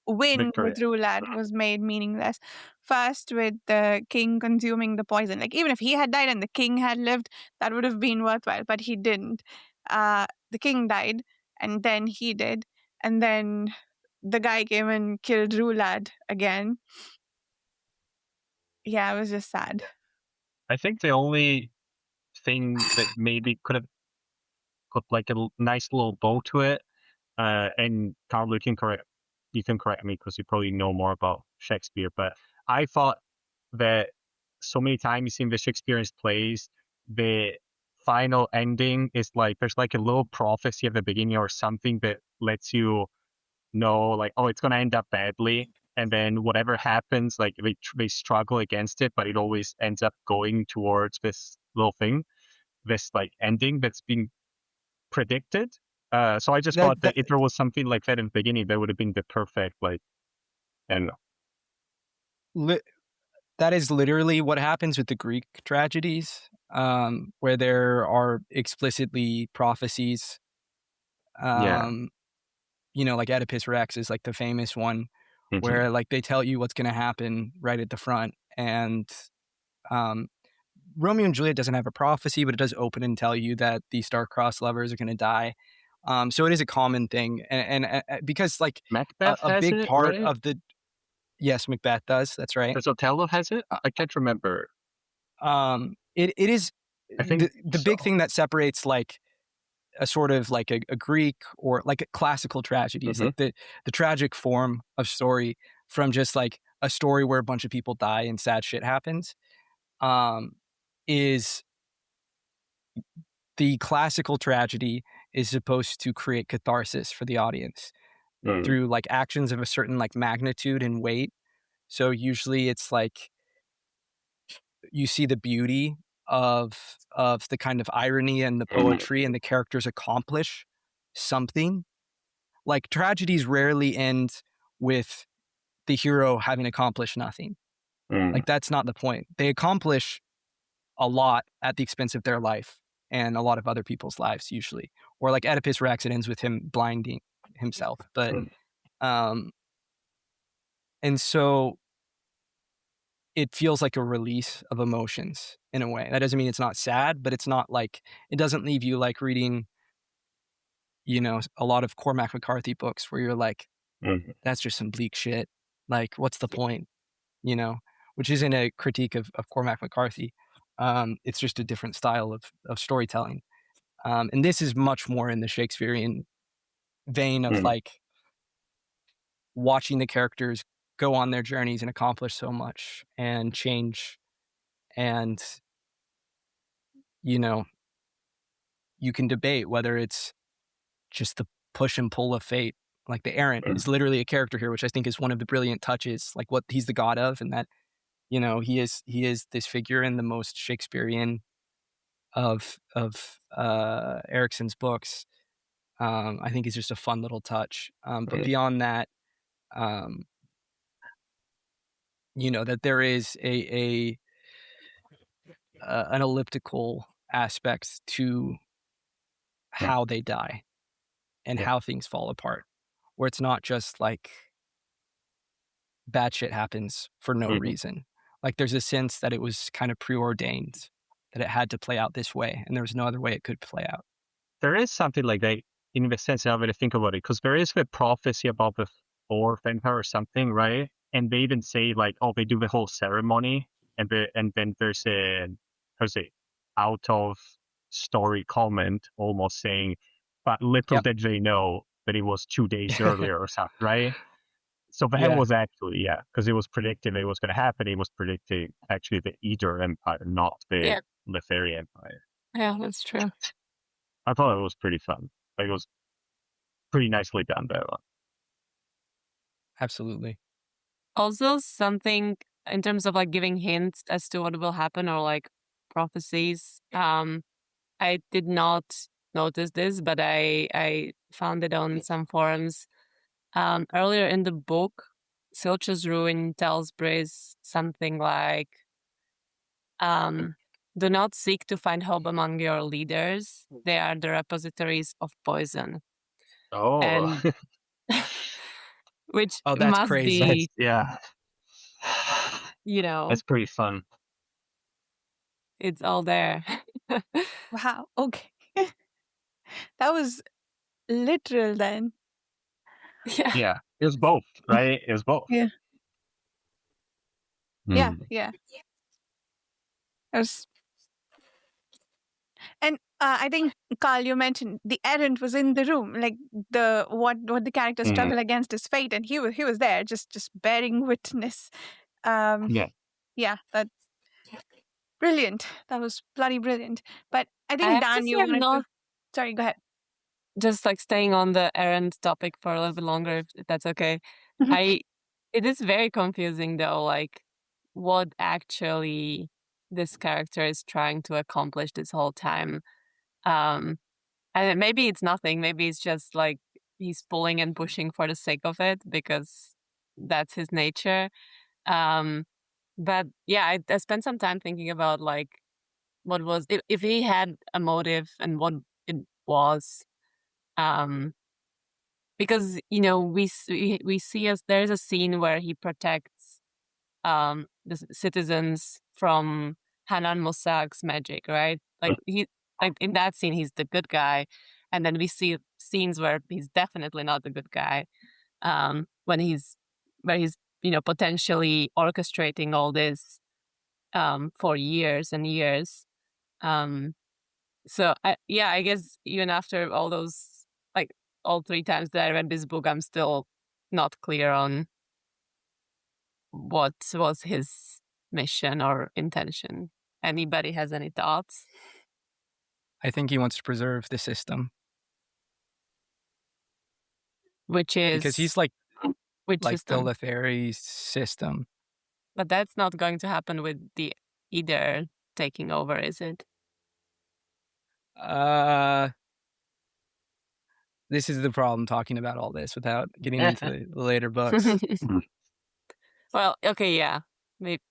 win Victory. with Rhulad was made meaningless. First, with the king consuming the poison. Like, even if he had died and the king had lived, that would have been worthwhile. But he didn't. The king died, and then he did, and then the guy came and killed Rhulad again. Yeah, it was just sad. I think the only thing that maybe could have put like a nice little bow to it, and Carl, you can correct me because you probably know more about Shakespeare, but I thought that so many times in the Shakespearean plays, the final ending is like there's like a little prophecy at the beginning or something that lets you know, like, oh, it's gonna end up badly, and then whatever happens, like they struggle against it, but it always ends up going towards this little thing, this like ending that's been predicted. So I just thought that if there was something like that in the beginning, that would have been the perfect, like, I don't know. That is literally what happens with the Greek tragedies, where there are explicitly prophecies. Like Oedipus Rex is like the famous one, where like they tell you what's going to happen right at the front. And Romeo and Juliet doesn't have a prophecy, but it does open and tell you that the star-crossed lovers are going to die. So it is a common thing, and because like Macbeth a has big it, part right? of the yes, Macbeth does. That's right. Does Othello has it? I can't remember. It is I think the big thing that separates like a sort of like a Greek or like a classical tragedy is like the tragic form of story from just like a story where a bunch of people die and sad shit happens. Is the classical tragedy is supposed to create catharsis for the audience through like actions of a certain like magnitude and weight. So usually it's like you see the beauty of the kind of irony and the poetry, and the characters accomplish something. Like tragedies rarely end with the hero having accomplished nothing. Like that's not the point. They accomplish a lot at the expense of their life and a lot of other people's lives usually. Or like Oedipus Rex, it ends with him blinding himself. But and so it feels like a release of emotions in a way. That doesn't mean it's not sad, but it's not like, it doesn't leave you like reading, you know, a lot of Cormac McCarthy books where you're like, that's just some bleak shit. Like, what's the point? You know, which isn't a critique of Cormac McCarthy. It's just a different style of storytelling. And this is much more in the Shakespearean vein of like watching the characters go on their journeys and accomplish so much and change. And, you know, you can debate whether it's just the push and pull of fate. Like the errant is literally a character here, which I think is one of the brilliant touches, like what he's the god of, and that, you know, he is this figure in the most Shakespearean of Erikson's books. I think is just a fun little touch. But beyond that, you know, that there is an elliptical aspect to how they die and how things fall apart, where it's not just like bad shit happens for no reason. Like there's a sense that it was kind of preordained, that it had to play out this way, and there was no other way it could play out. There is something like that in the sense now that I think about it, because there is the prophecy about the fourth empire or something, right? And they even say like, oh, they do the whole ceremony, and then there's a out of story comment almost saying, but little did they know that it was 2 days earlier or something, right? So that was actually, because it was predicted it was going to happen. It was predicting actually the Edir Empire, not the Leferi Empire. Yeah, that's true. I thought it was pretty fun. Like, it was pretty nicely done, that one. Absolutely. Also, something in terms of like giving hints as to what will happen or like prophecies. I did not notice this, but I found it on some forums. Earlier in the book, Silch's Ruin tells Briz something like, do not seek to find hope among your leaders. They are the repositories of poison. Oh. And which that's must crazy. be, you know, that's pretty fun. It's all there. Wow. Okay. That was literal then. Yeah. It was both, right? It was both. Yeah. Mm. Yeah. It was... And I think, Carl, you mentioned the errant was in the room, like what the character struggle against his fate, and he was there, just bearing witness. Yeah, that's brilliant. That was bloody brilliant. But I think, Dan, you wanted to... Sorry, go ahead. Just like staying on the errand topic for a little bit longer, if that's okay. It is very confusing though, like what actually this character is trying to accomplish this whole time. And maybe it's nothing. Maybe it's just like he's pulling and pushing for the sake of it because that's his nature. But yeah, I spent some time thinking about like what was if he had a motive and what it was. Because you know we see there's a scene where he protects the citizens from Hanan Mosag's magic, right? Like in that scene he's the good guy, and then we see scenes where he's definitely not the good guy. Where he's potentially orchestrating all this for years and years. So I guess even after all those, like all 3 times that I read this book, I'm still not clear on what was his mission or intention. Anybody has any thoughts? I think he wants to preserve the system. which is because he's like which the system? Letheri system. But that's not going to happen with the either taking over, is it? This is the problem talking about all this without getting into the later books. Well, okay, yeah. Maybe.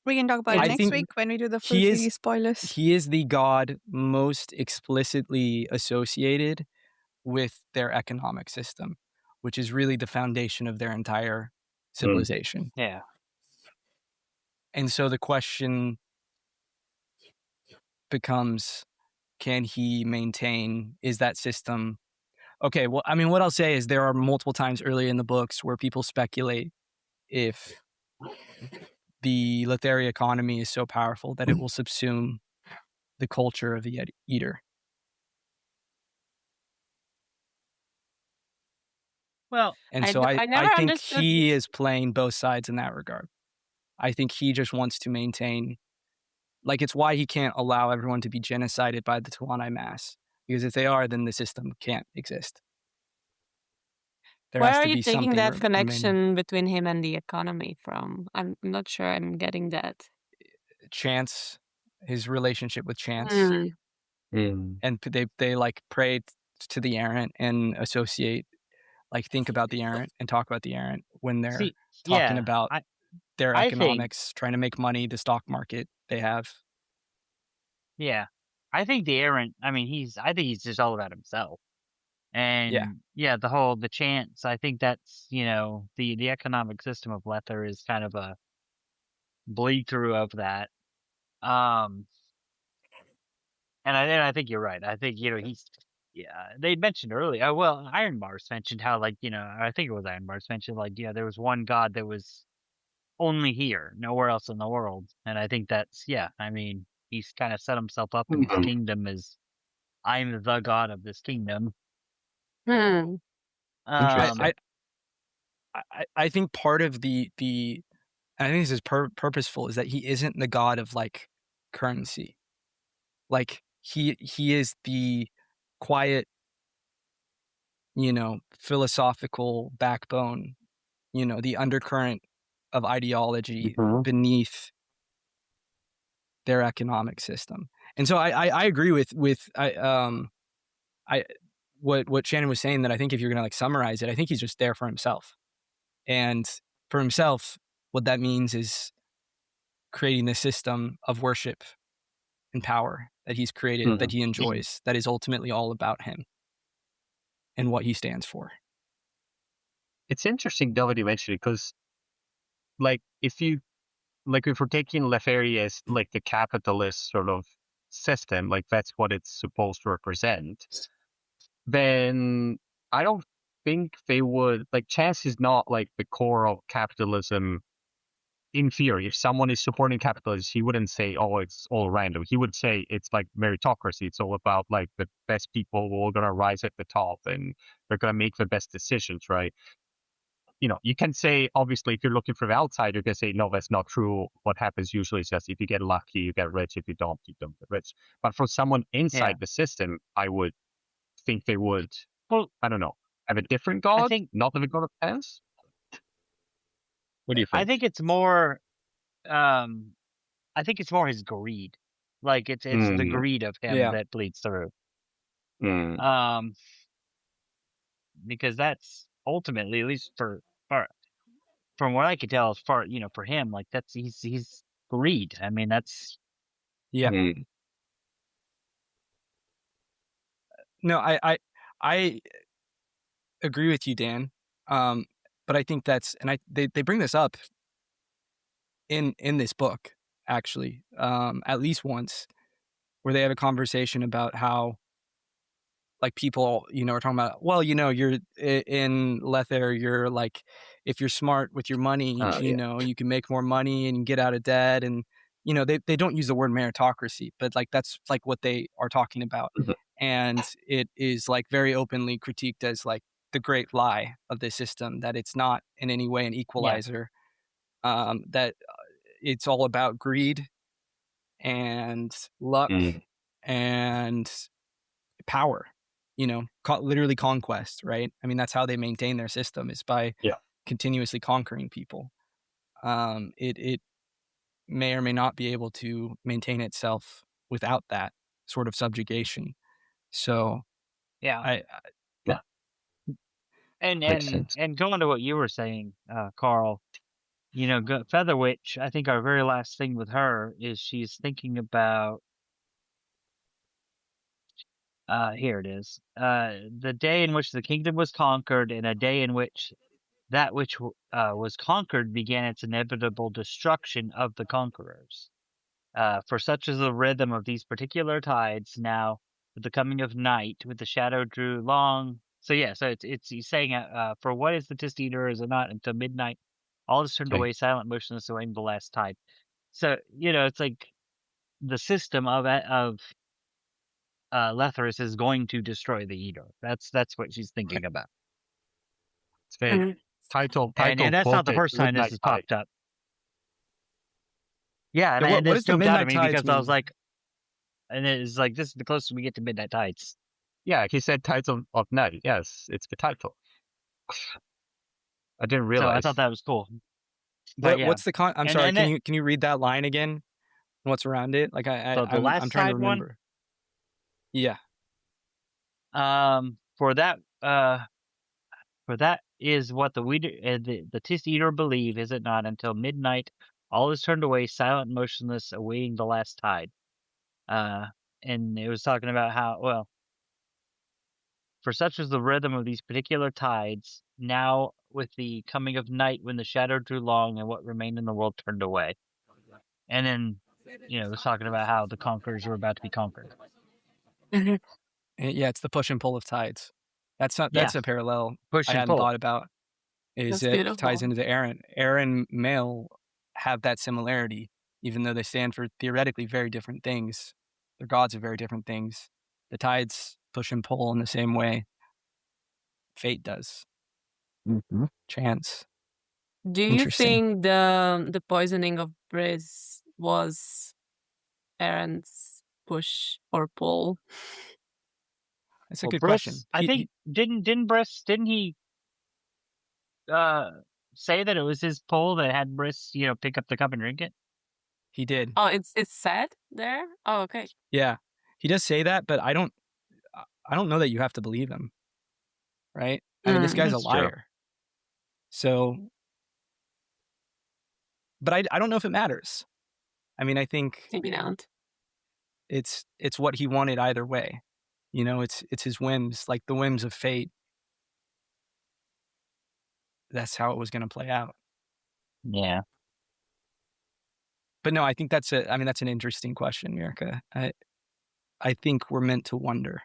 We can talk about I it next think week when we do the full he is- series spoilers. He is the god most explicitly associated with their economic system, which is really the foundation of their entire civilization. Yeah. And so the question becomes, can he maintain, is that system... Okay, well, I mean, what I'll say is there are multiple times early in the books where people speculate if the Letheri economy is so powerful that it will subsume the culture of the Eater. Well, And I so d- I I never think understood- he is playing both sides in that regard. I think he just wants to maintain, like, it's why he can't allow everyone to be genocided by the Tuanai mass, because if they are, then the system can't exist. There Where has are to you be taking something that remaining. connection between him and the economy from? I'm not sure I'm getting that. Chance, his relationship with Chance, Mm. and they like pray to the errant and associate, like, think about the errant and talk about the errant when they're talking about their I think- economics, trying to make money, the stock market they have. Yeah. I think the errant, I think he's just all about himself. And the chance, I think that's, the economic system of Lether is kind of a bleed through of that. And I think you're right. I think, they mentioned earlier, Iron Mars mentioned how, like, I think it was Iron Mars mentioned, like, there was one god that was only here, nowhere else in the world. And I think that's, he's kind of set himself up in his kingdom as, I'm the god of this kingdom. Hmm. Interesting. I think part of the I think this is purposeful, is that he isn't the god of, like, currency. Like, he is the quiet, philosophical backbone, the undercurrent of ideology beneath their economic system. And so I agree with what Shannon was saying, that I think if you're going to, like, summarize it, I think he's just there for himself. And for himself, what that means is creating this system of worship and power that he's created, that he enjoys, that is ultimately all about him and what he stands for. It's interesting, David, you mentioned it, because, like, if we're taking Letheri as, like, the capitalist sort of system, like, that's what it's supposed to represent, then I don't think they would, like, chance is not, like, the core of capitalism. In theory, if someone is supporting capitalism, he wouldn't say, oh, it's all random. He would say it's like meritocracy. It's all about, like, the best people who are going to rise at the top and they're going to make the best decisions, right? You can say, obviously, if you're looking for the outsider, you can say, no, that's not true. What happens usually is just if you get lucky, you get rich. If you don't get rich. But for someone inside the system, I would think they would, I don't know, have a different god, not the god of chance. What do you think? I think it's more, his greed. Like, it's the greed of him that bleeds through. Because that's ultimately, at least from what I could tell, as far, for him, like, that's, he's greed. I mean, that's. Yeah. No, I agree with you, Dan. But I think that's, and they bring this up in this book, actually, at least once, where they have a conversation about how, like, people, are talking about, well, you're in Lether, you're, like, if you're smart with your money, you can make more money and get out of debt. And, they don't use the word meritocracy, but, like, that's, like, what they are talking about. And it is, like, very openly critiqued as, like, the great lie of this system, that it's not in any way an equalizer, that it's all about greed and luck and power. literally conquest, right? I mean, that's how they maintain their system, is by continuously conquering people. It may or may not be able to maintain itself without that sort of subjugation. So Yeah. Yeah. Makes And sense. and going to what you were saying, Carl, Feather Witch, I think our very last thing with her is she's thinking about, here it is, the day in which the kingdom was conquered, and a day in which that which was conquered began its inevitable destruction of the conquerors. For such is the rhythm of these particular tides now, with the coming of night, with the shadow drew long. So it's he's saying, for what is the Tist Eater, is it not until midnight? All is turned Okay. away, silent, motionless, awaiting the last tide. So, it's like the system of Lethrus is going to destroy the Eater. That's what she's thinking about. It's very title And that's not the quoted, first time this Midnight has Tide. popped up. Yeah, Yeah, and what this does the jumped out at Midnight me Tides because I was mean? like, and it's like, this is the closest we get to Midnight Tides. Yeah, he said Tides of Night. Yes, it's the title. I didn't So realize. I thought that was cool. But yeah. What's the I'm And- sorry. and Can you read that line again? What's around it? Like So the I'm last trying to tide one? remember. Yeah. For that is what the Tist Eater believe, is it not? Until midnight, all is turned away, silent, motionless, awaiting the last tide. And it was talking about how, well, for such was the rhythm of these particular tides, now with the coming of night, when the shadow drew long and what remained in the world turned away. And then, it was talking about how the conquerors were about to be conquered. Yeah, it's the push and pull of tides. That's a parallel Push I and hadn't pull. thought about. Is That's it ties beautiful. into the Aaron. Aaron male have that similarity, even though they stand for theoretically very different things. Their gods are very different things. The tides push and pull in the same way fate does. Mm-hmm. Chance. Do you Interesting. think the poisoning of Briz was Aaron's push or pull? That's a Well, good Briss, question. I think didn't he say that it was his pull that had Briss, pick up the cup and drink it? He did. Oh, it's said there? Oh, okay. Yeah, he does say that, but I don't know that you have to believe him, right? I mean, this guy's a That's true. liar. So, but I don't know if it matters. I mean, I think Maybe not. it's what he wanted either way. It's his whims, like the whims of fate. That's how it was going to play out. Yeah. But no, I think that's an interesting question, Mirka. I think we're meant to wonder.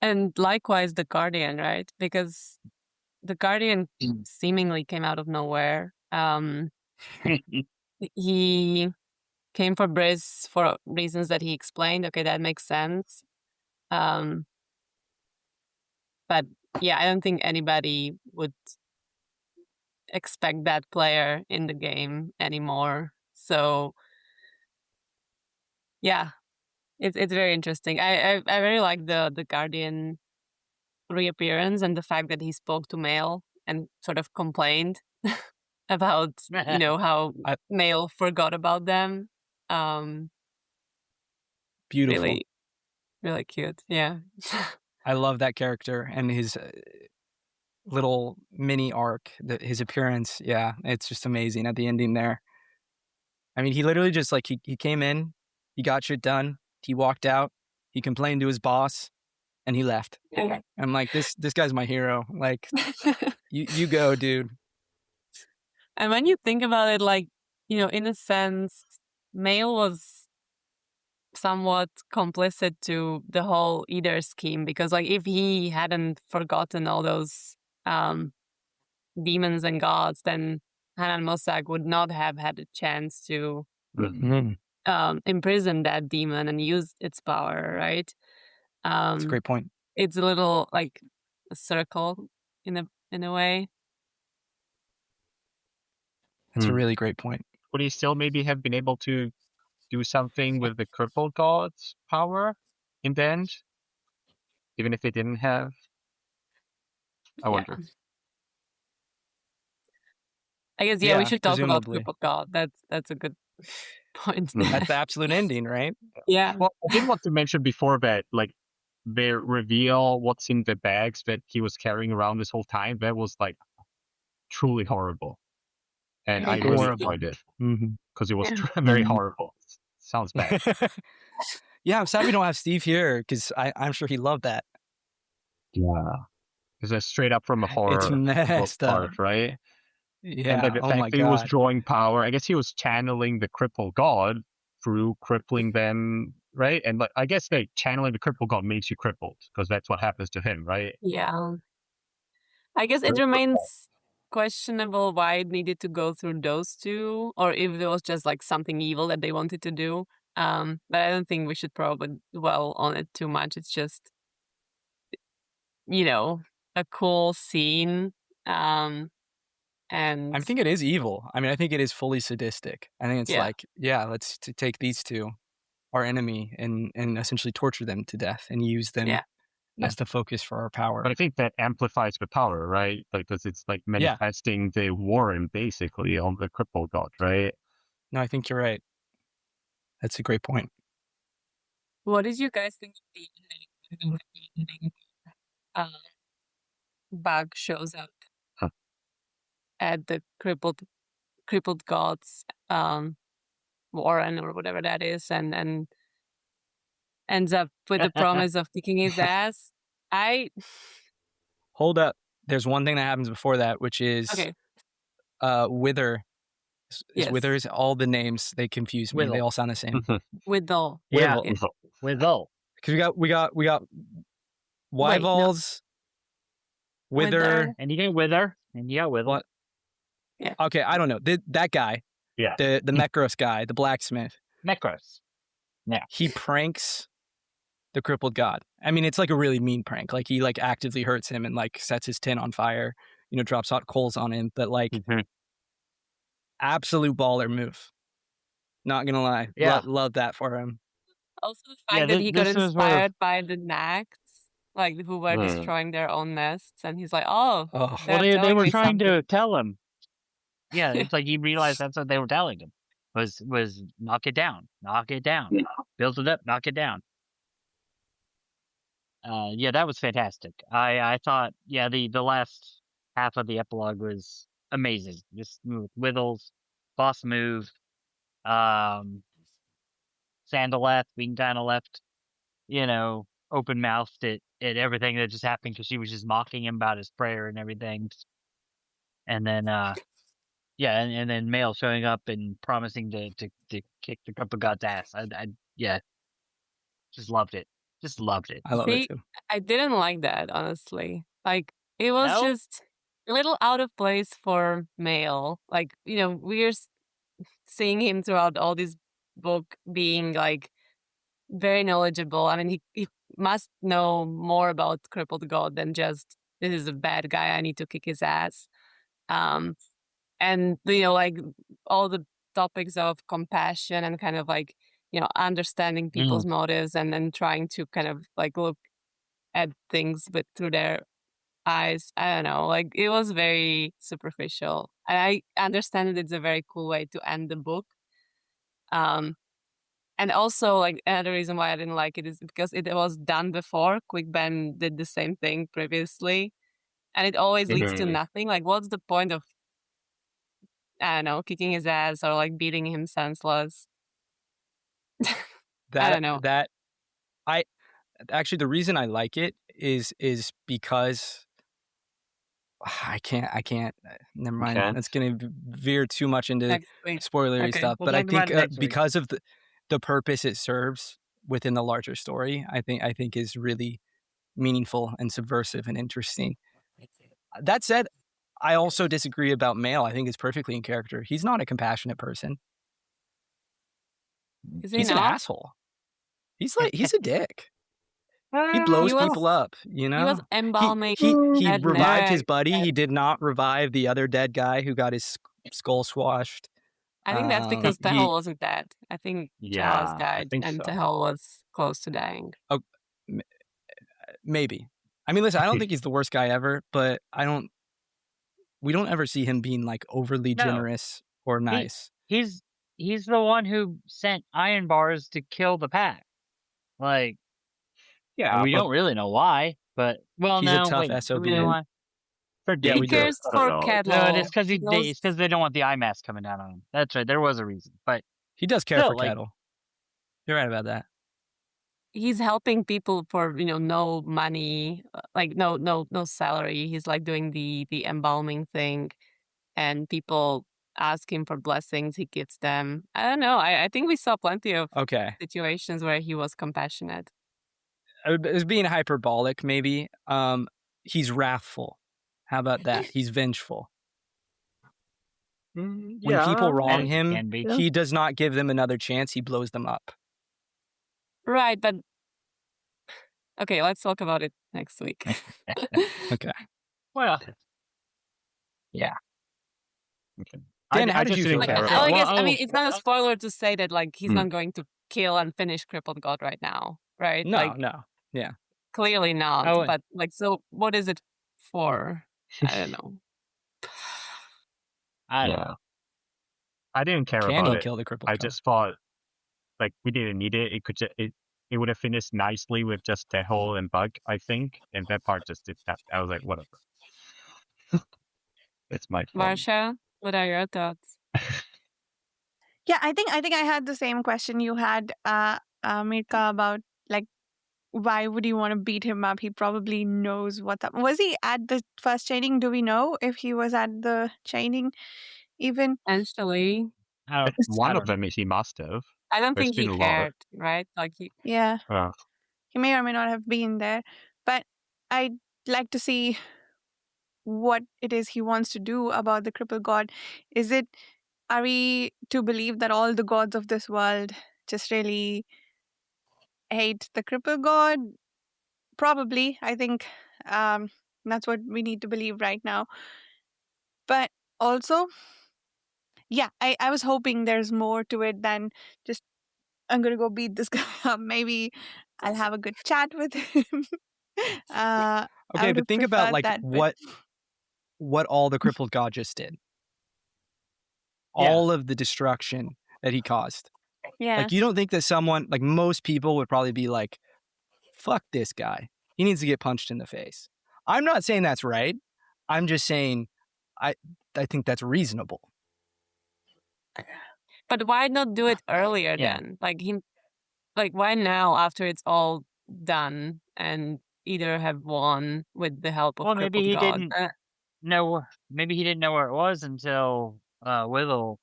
And likewise, the Guardian, right? Because the Guardian seemingly came out of nowhere. He came for Briz for reasons that he explained. Okay, that makes sense. But yeah, I don't think anybody would expect that player in the game anymore. So yeah, it's very interesting. I very like the Guardian reappearance and the fact that he spoke to Mail and sort of complained about how Mail forgot about them. Beautiful. Really, really cute. Yeah. I love that character and his little mini arc, his appearance. Yeah, it's just amazing at the ending there. I mean, he literally just he came in, he got shit done, he walked out, he complained to his boss, and he left. I'm like, this guy's my hero. Like, you go, dude. And when you think about it, in a sense, Mail was somewhat complicit to the whole Eater scheme, because if he hadn't forgotten all those demons and gods, then Hanan Mosag would not have had a chance to imprison that demon and use its power, right? That's a great point. It's a little like a circle in a way. That's a really great point. Would he still maybe have been able to do something with the crippled god's power in the end, even if they didn't have. I wonder. I guess we should talk about presumably. crippled god. That's a good point. That's the absolute ending, right? Yeah. Well, I did want to mention before that, like, they reveal what's in the bags that he was carrying around this whole time. That was like truly horrible, and I really enjoyed it because it was very horrible. Sounds bad. Yeah, I'm sad we don't have Steve here because I'm sure he loved that. Yeah, because that's straight up from a horror It's messed book up. part, right? Yeah. And like the fact that he was drawing power, I guess he was channeling the crippled god through crippling them, right? And like I guess like channeling the crippled god makes you crippled because that's what happens to him, right? Yeah. I guess it remains questionable why it needed to go through those two, or if there was just like something evil that they wanted to do. But I don't think we should probably dwell on it too much. It's just, a cool scene. And I think it is evil. I mean, I think it is fully sadistic. I think it's like, let's take these two, our enemy, and essentially torture them to death and use them as the focus for our power. But I think that amplifies the power, right? Like, because it's like manifesting the warren basically on the crippled god, right? No, I think you're right. That's a great point. What did you guys think of the ending? Bug shows up at the crippled god's warren or whatever that is, and ends up with the promise of kicking his ass. Hold up. There's one thing that happens before that, which is Wither. Wither is all the names. They confuse me. They all sound the same. Whittle. Yeah. Whittle. Because we got Wyval's, Wither, and you get Wither, and you got Whittle. What? Yeah. Okay, I don't know. That guy. Yeah. The Mekros guy, the blacksmith. Mekros. Yeah. He pranks the crippled god. I mean, it's like a really mean prank. Like he like actively hurts him and like sets his tin on fire. Drops hot coals on him. But like, absolute baller move. Not gonna lie. Yeah. Love that for him. Also the fact that he got inspired by the Nags, like who were destroying their own nests, and he's like, well, they were trying to tell him. Yeah, it's like he realized that's what they were telling him was knock it down, build it up, knock it down. That was fantastic. I thought, the last half of the epilogue was amazing. Just Whittle's boss move, Sandaleth being kind of left, open mouthed at everything that just happened because she was just mocking him about his prayer and everything. And then, and then Mail showing up and promising to kick the cup of God's ass. I just loved it. I love it too. I didn't like that, honestly. Like, it was just a little out of place for Mail. Like, we're seeing him throughout all this book being like very knowledgeable. I mean, he must know more about crippled god than just this is a bad guy, I need to kick his ass. And like all the topics of compassion and kind of like understanding people's motives and then trying to kind of like look at things but through their eyes. I don't know, like it was very superficial, and I understand that it's a very cool way to end the book. And also, like, another reason why I didn't like it is because it was done before. Quick Ben did the same thing previously, and it always leads to nothing. Like, what's the point of, I don't know, kicking his ass or like beating him senseless? I don't know. Actually, the reason I like it is because I can't. Never mind. That's going to veer too much into spoilery stuff. But I think because of the purpose it serves within the larger story, I think is really meaningful and subversive and interesting. That said, I also disagree about Mail. I think it's perfectly in character. He's not a compassionate person. He's an asshole. He's a dick. He blows people up, He was embalming. He revived his buddy. He did not revive the other dead guy who got his skull squashed. I think that's because Tehol wasn't dead. I think Jalas died and Tehol was close to dying. Oh, maybe. I mean, listen, I don't think he's the worst guy ever, but we don't ever see him being like overly generous or nice. He's the one who sent iron bars to kill the pack. Like, yeah, we don't really know why, but he's a tough SOB. Do we know why? He cares for cattle. No, it's because they don't want the eye mask coming down on him. That's right. There was a reason, but he does care for cattle. You're right about that. He's helping people for no money, like no salary. He's like doing the embalming thing, and people ask him for blessings. He gives them. I don't know. I think we saw plenty of situations where he was compassionate. It was being hyperbolic, maybe. He's wrathful. How about that? He's vengeful. When people wrong him, he does not give them another chance. He blows them up. Right, but okay, let's talk about it next week. Okay. Well, yeah. Okay. Dan, how did you feel? I mean, it's not a spoiler to say that like he's not going to kill and finish Crippled God right now, right? No. Yeah. Clearly not. But like, so what is it for? I don't know. I don't know. I didn't care about it. Can he kill the Crippled God? I just thought, like, we didn't need it. It would have finished nicely with just Tehol and Bug, I think, and that part just did that. I was like, whatever. It's my fault. Varsha, what are your thoughts? Yeah, I think I had the same question you had, Mirka, about like, why would you want to beat him up? He probably knows what's up. Was he at the first chaining? Do we know if he was at the chaining even? Potentially. One of them is he must have. I don't think he cared, right? Like he may or may not have been there. But I'd like to see what it is he wants to do about the Crippled God. Are we to believe that all the gods of this world just really hate the Crippled God? Probably. I think that's what we need to believe right now. But also, I was hoping there's more to it than just, I'm going to go beat this guy up. Maybe I'll have a good chat with him. Okay, but think about like what all the Crippled God just did. All of the destruction that he caused. Yeah. Like, you don't think that someone, like most people would probably be like, fuck this guy. He needs to get punched in the face. I'm not saying that's right. I'm just saying I think that's reasonable. But why not do it earlier then? Like why now after it's all done and either have won with the help of maybe he God? didn't know. Maybe he didn't know where it was until Willow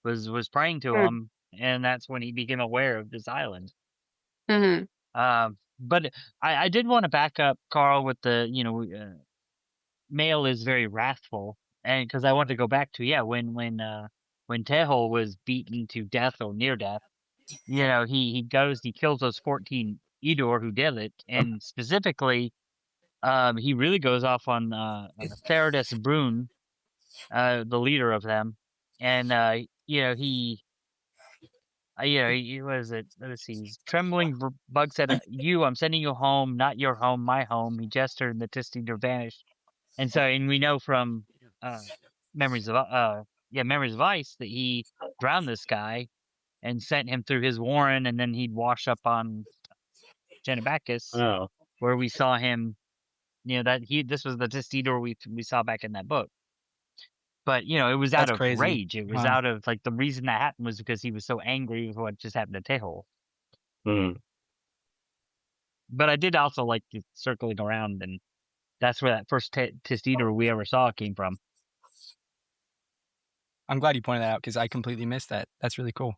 was praying to him, and that's when he became aware of this island. Mm-hmm. But I did want to back up Carl with the Male is very wrathful, and because I want to go back to when Tehol was beaten to death or near death, he kills those 14 Edor who did it, and specifically, he really goes off on Therodes Brune, the leader of them, and he was it. Let's see. Trembling Bug said, I'm sending you home, not your home, my home." He gestured, and the Tisteder vanished. And we know from Memories of Ice that he drowned this guy and sent him through his warren, and then he'd wash up on Genebacchus, where we saw him. This was the Tisteder we saw back in that book. But it was out of rage. It was out of the reason that happened was because he was so angry with what just happened to Tehol. But I did also like the circling around, and that's where that first Tisteder we ever saw came from. I'm glad you pointed that out because I completely missed that. That's really cool.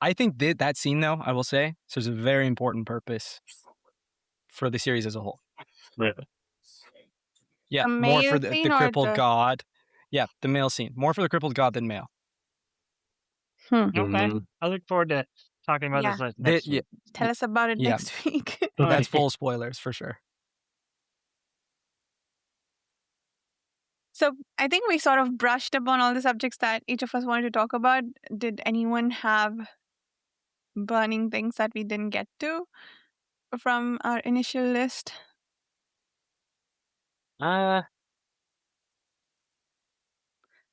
I think that scene, though, I will say, serves a very important purpose for the series as a whole. Really? Yeah, more for the Crippled God. Yeah, the male scene. More for the Crippled God than male. Okay. I look forward to talking about this next week. Tell us about it next week. That's full spoilers for sure. So I think we sort of brushed upon all the subjects that each of us wanted to talk about. Did anyone have burning things that we didn't get to from our initial list? Uh,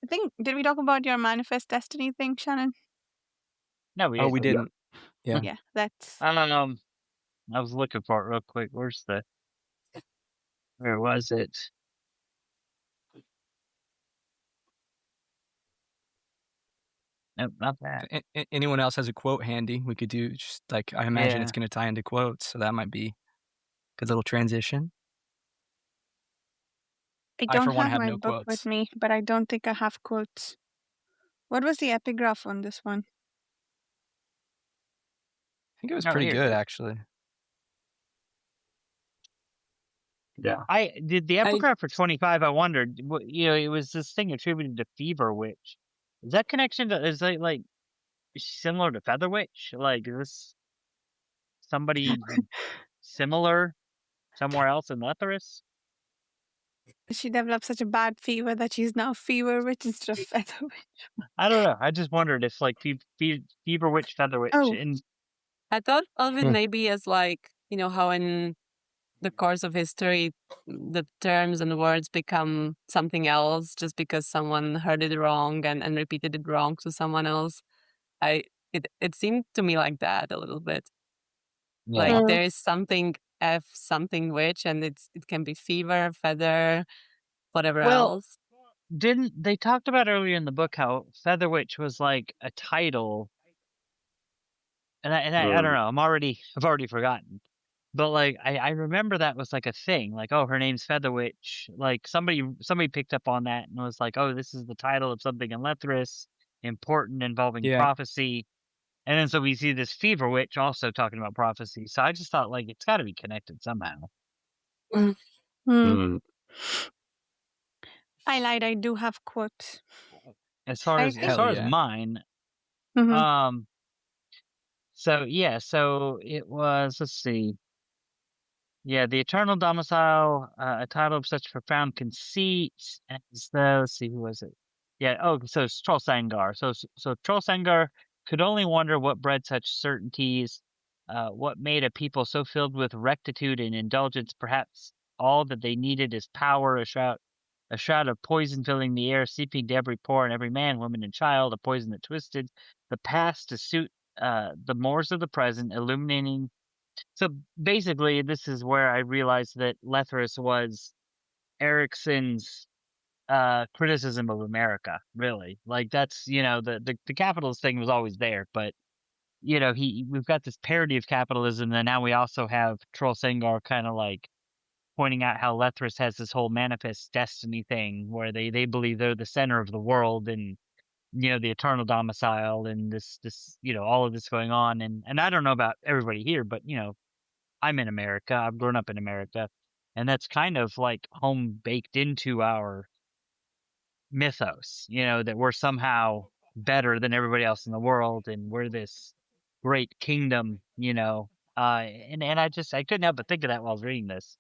I think, did we talk about your manifest destiny thing, Shannon? no, we Oh, didn't. we didn't. Yeah. Yeah, that's... I was looking for it real quick. Where was it? Nope, not that. Anyone else has a quote handy? We could do just like, I imagine it's Yeah. going to tie into quotes, so that might be a good little transition. I I, for don't one, have have my no book quotes. with me, but I don't think I have quotes. What was the epigraph on this one? I think it was No, pretty here. good, actually. Yeah. I did the epigraph for 25. I wondered, it was this thing attributed to Fever Witch. Is that connection to, is that like similar to Feather Witch? Like, is this somebody similar somewhere else in Letheris? She developed such a bad fever that she's now Fever Witch instead of Feather Witch. I don't know. I just wondered if like Fever Witch, Feather Witch, Oh. and I thought of it Hmm. maybe as like, how in the course of history, the terms and words become something else just because someone heard it wrong and repeated it wrong to someone else. It seemed to me like that a little bit. yeah. Like there is something F something witch, and it can be fever, feather, whatever Well, else. didn't they talked about earlier in the book how Feather Witch was like a title, and I don't know. I've already forgotten. But like I remember that was like a thing, like, oh, her name's Feather Witch. Like somebody picked up on that and was like, oh, this is the title of something in Letheris, important, involving Yeah. prophecy. And then so we see this Fever Witch also talking about prophecy. So I just thought like it's got to be connected somehow. I lied. I do have quotes. As far as mine, Mm-hmm. so it was, let's see. Yeah, the Eternal Domicile, a title of such profound conceit as the, let's see, who was it? Yeah, so it's Trull Sangar. So Trull Sangar could only wonder what bred such certainties, what made a people so filled with rectitude and indulgence. Perhaps all that they needed is power, a shroud of poison filling the air, seeping to every pore and every man, woman, and child, a poison that twisted the past to suit the mores of the present, illuminating. So basically, this is where I realized that Letheris was Erikson's criticism of America. Really, like that's the capitalist thing was always there, but we've got this parody of capitalism, and now we also have Trull Sangar kind of like pointing out how Letheris has this whole manifest destiny thing where they believe they're the center of the world and the eternal domicile and this all of this going on, and I don't know about everybody here, but I'm in America. I've grown up in America, and that's kind of like home baked into our mythos, that we're somehow better than everybody else in the world, and we're this great kingdom, and I couldn't help but think of that while I was reading this.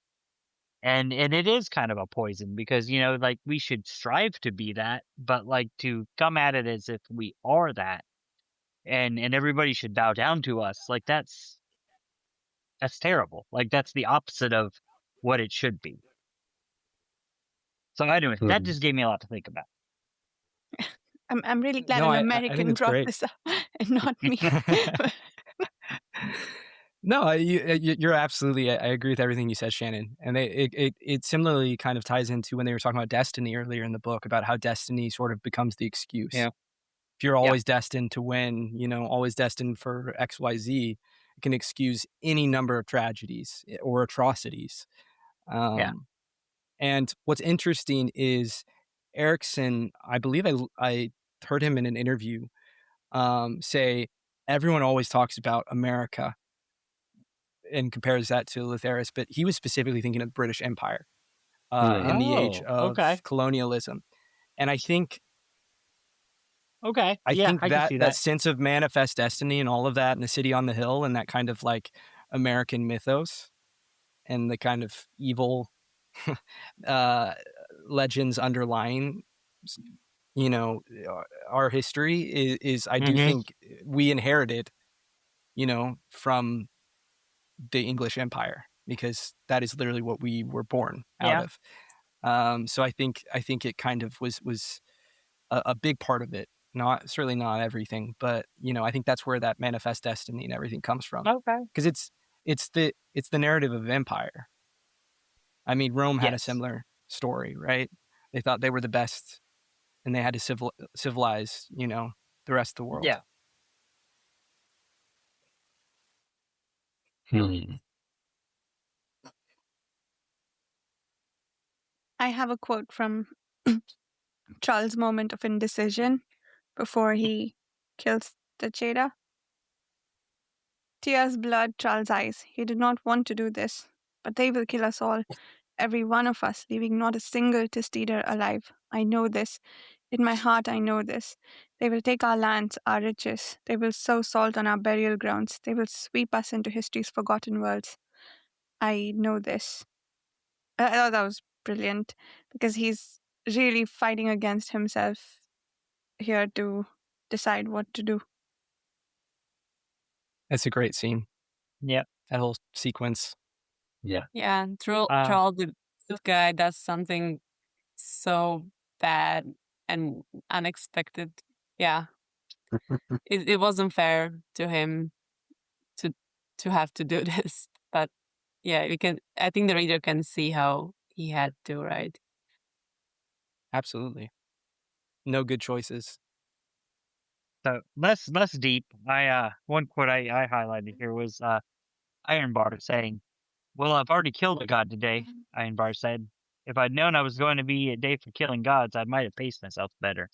And it is kind of a poison because, like we should strive to be that, but like to come at it as if we are that and everybody should bow down to us. Like that's terrible. Like that's the opposite of what it should be. So anyway, that just gave me a lot to think about. I'm really glad No, an I think American it's brought great. this up and not me. No, you're absolutely. I agree with everything you said, Shannon. And it similarly kind of ties into when they were talking about destiny earlier in the book about how destiny sort of becomes the excuse. Yeah. If you're always destined to win, always destined for X, Y, Z, it can excuse any number of tragedies or atrocities. And what's interesting is Erikson, I believe I heard him in an interview say, everyone always talks about America and compares that to Letheris, but he was specifically thinking of the British Empire in the age of colonialism. And I think I think that sense of manifest destiny and all of that and the city on the hill and that kind of like American mythos and the kind of evil legends underlying, you know, our history is I do think we inherited, you know, from the English Empire, because that is literally what we were born out of. So I think it kind of was a big part of it. Certainly not everything, but you know, I think that's where that manifest destiny and everything comes from. Okay. Because it's the narrative of empire. I mean, Rome had a Yes. similar story, right? They thought they were the best, and they had to civilize, you know, the rest of the world. Yeah. I have a quote from Trull's moment of indecision before he kills the cheetah. Tears blurred Trull's eyes. He did not want to do this, but they will kill us all, every one of us, leaving not a single Testeater alive. I know this. In my heart, I know this. They will take our lands, our riches. They will sow salt on our burial grounds. They will sweep us into history's forgotten worlds. I know this. I thought that was brilliant, because he's really fighting against himself here to decide what to do. That's a great scene. Yeah. That whole sequence. Yeah. Yeah, and Trull, the good guy, does something so bad and unexpected. Yeah, it wasn't fair to him to have to do this, but yeah, we can. I think the reader can see how he had to, right? Absolutely. No good choices. So less deep. One quote I highlighted here was Ironbar saying, "Well, I've already killed a god today." Ironbar said, "If I'd known I was going to be a day for killing gods, I might have paced myself better."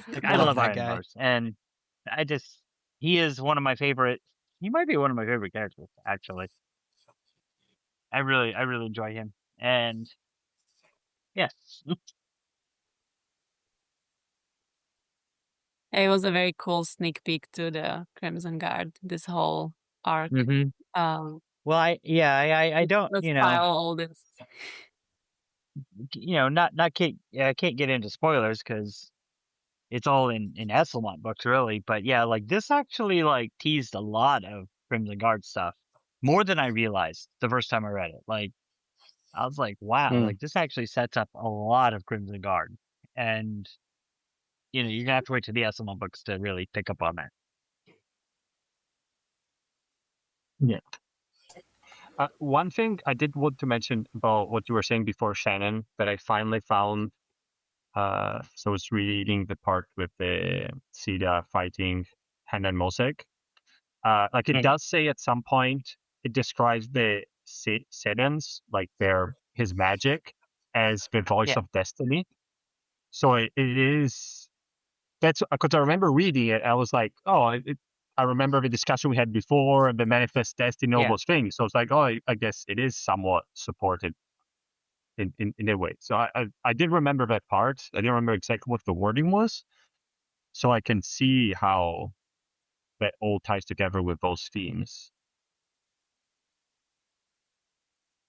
Like, I love that guy. Ironbars, and he is one of my favorite. He might be one of my favorite characters, actually. I really enjoy him, and yes, It was a very cool sneak peek to the Crimson Guard. This whole arc. Well, I don't, Let's pile all this. can't get into spoilers because it's all in Esselmont books, really. But yeah, like this actually like teased a lot of Crimson Guard stuff, more than I realized the first time I read it. Like, I was like, wow, like this actually sets up a lot of Crimson Guard, and you're gonna have to wait to the Esselmont books to really pick up on that. Yeah. One thing I did want to mention about what you were saying before, Shannon, that I finally found. So I was reading the part with the Sida fighting Hand and Mosaic. Like it does say at some point, it describes the Serens, like his magic, as the voice of destiny. So it is. That's because I remember reading it. I was like, oh, I remember the discussion we had before and the manifest destiny, all those things. So it's like, oh, I guess it is somewhat supported in a way. So I did remember that part. I didn't remember exactly what the wording was. So I can see how that all ties together with those themes.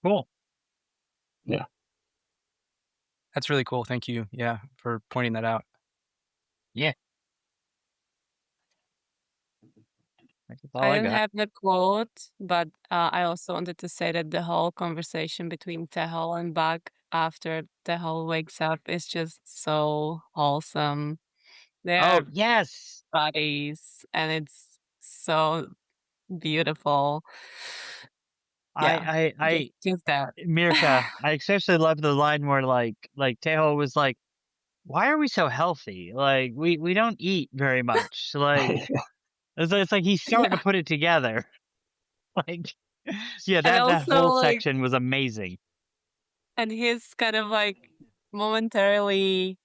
Cool. Yeah. That's really cool. Thank you. Yeah, for pointing that out. Yeah. I didn't have the quote, but I also wanted to say that the whole conversation between Tehol and Bug after Tehol wakes up is just so wholesome. They're yes, buddies, and it's so beautiful. Yeah, just that. Mirka, I especially love the line where like Tehol was like, "Why are we so healthy? Like we don't eat very much. Like it's like he's starting to put it together." Like, yeah, that whole section was amazing. And his kind of like momentarily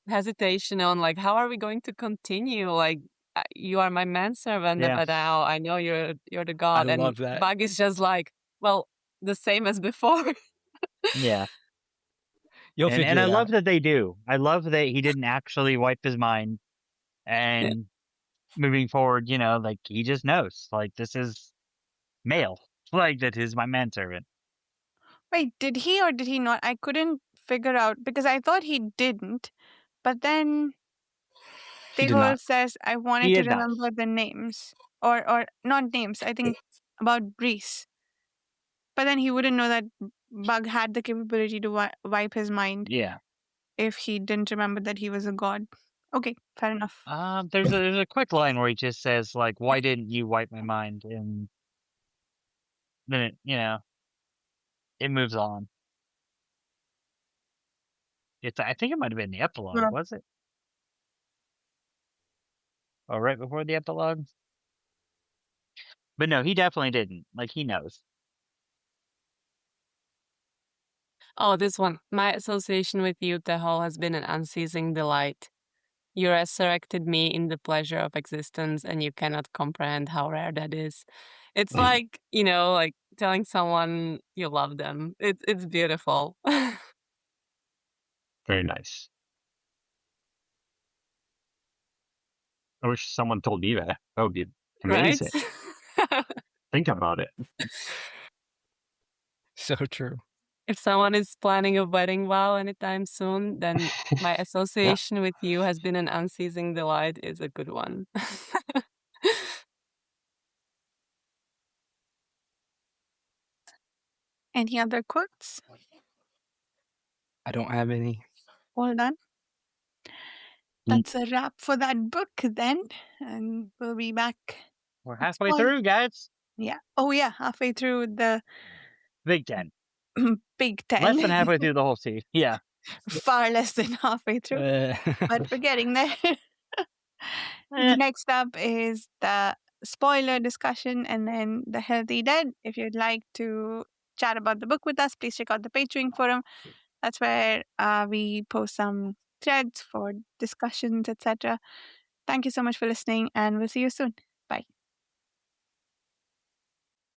hesitation on like, how are we going to continue? Like, you are my manservant, but now I know you're the god. I love that. Bug is just like, well, the same as before. Yeah. You'll figure and I it love out. that they do. I love that he didn't actually wipe his mind, and moving forward, like he just knows, like this is male, like that is my manservant. Wait, did he or did he not? I couldn't figure out because I thought he didn't. But then He did Tehol not. says, I wanted He to did not. remember the names. Or not names, I think about Reese. But then he wouldn't know that Bug had the capability to wipe his mind Yeah. if he didn't remember that he was a god. Okay, fair enough. There's a quick line where he just says like, "Why didn't you wipe my mind?" And then it moves on. I think it might have been the epilogue, Yeah. was it? Or right before the epilogue? But no, he definitely didn't. Like, he knows. Oh, this one. My association with you, Tehol, has been an unceasing delight. You resurrected me in the pleasure of existence, and you cannot comprehend how rare that is. It's like, like telling someone you love them. It's beautiful. Very nice. I wish someone told me that. That would be amazing. Right? Think about it. So true. If someone is planning a wedding vow anytime soon, then my association with you has been an unceasing delight is a good one. Any other quotes? I don't have any. All done. That's a wrap for that book then. And we'll be back. We're halfway Spoil- through, guys. Yeah. Oh, yeah. Halfway through the Big 10. Big 10. Less than halfway through the whole series. Yeah. Far less than halfway through. But we're getting there. Next up is the spoiler discussion and then the Healthy Dead. If you'd like to chat about the book with us, please check out the Patreon forum. That's where we post some threads for discussions, etc. Thank you so much for listening, and we'll see you soon.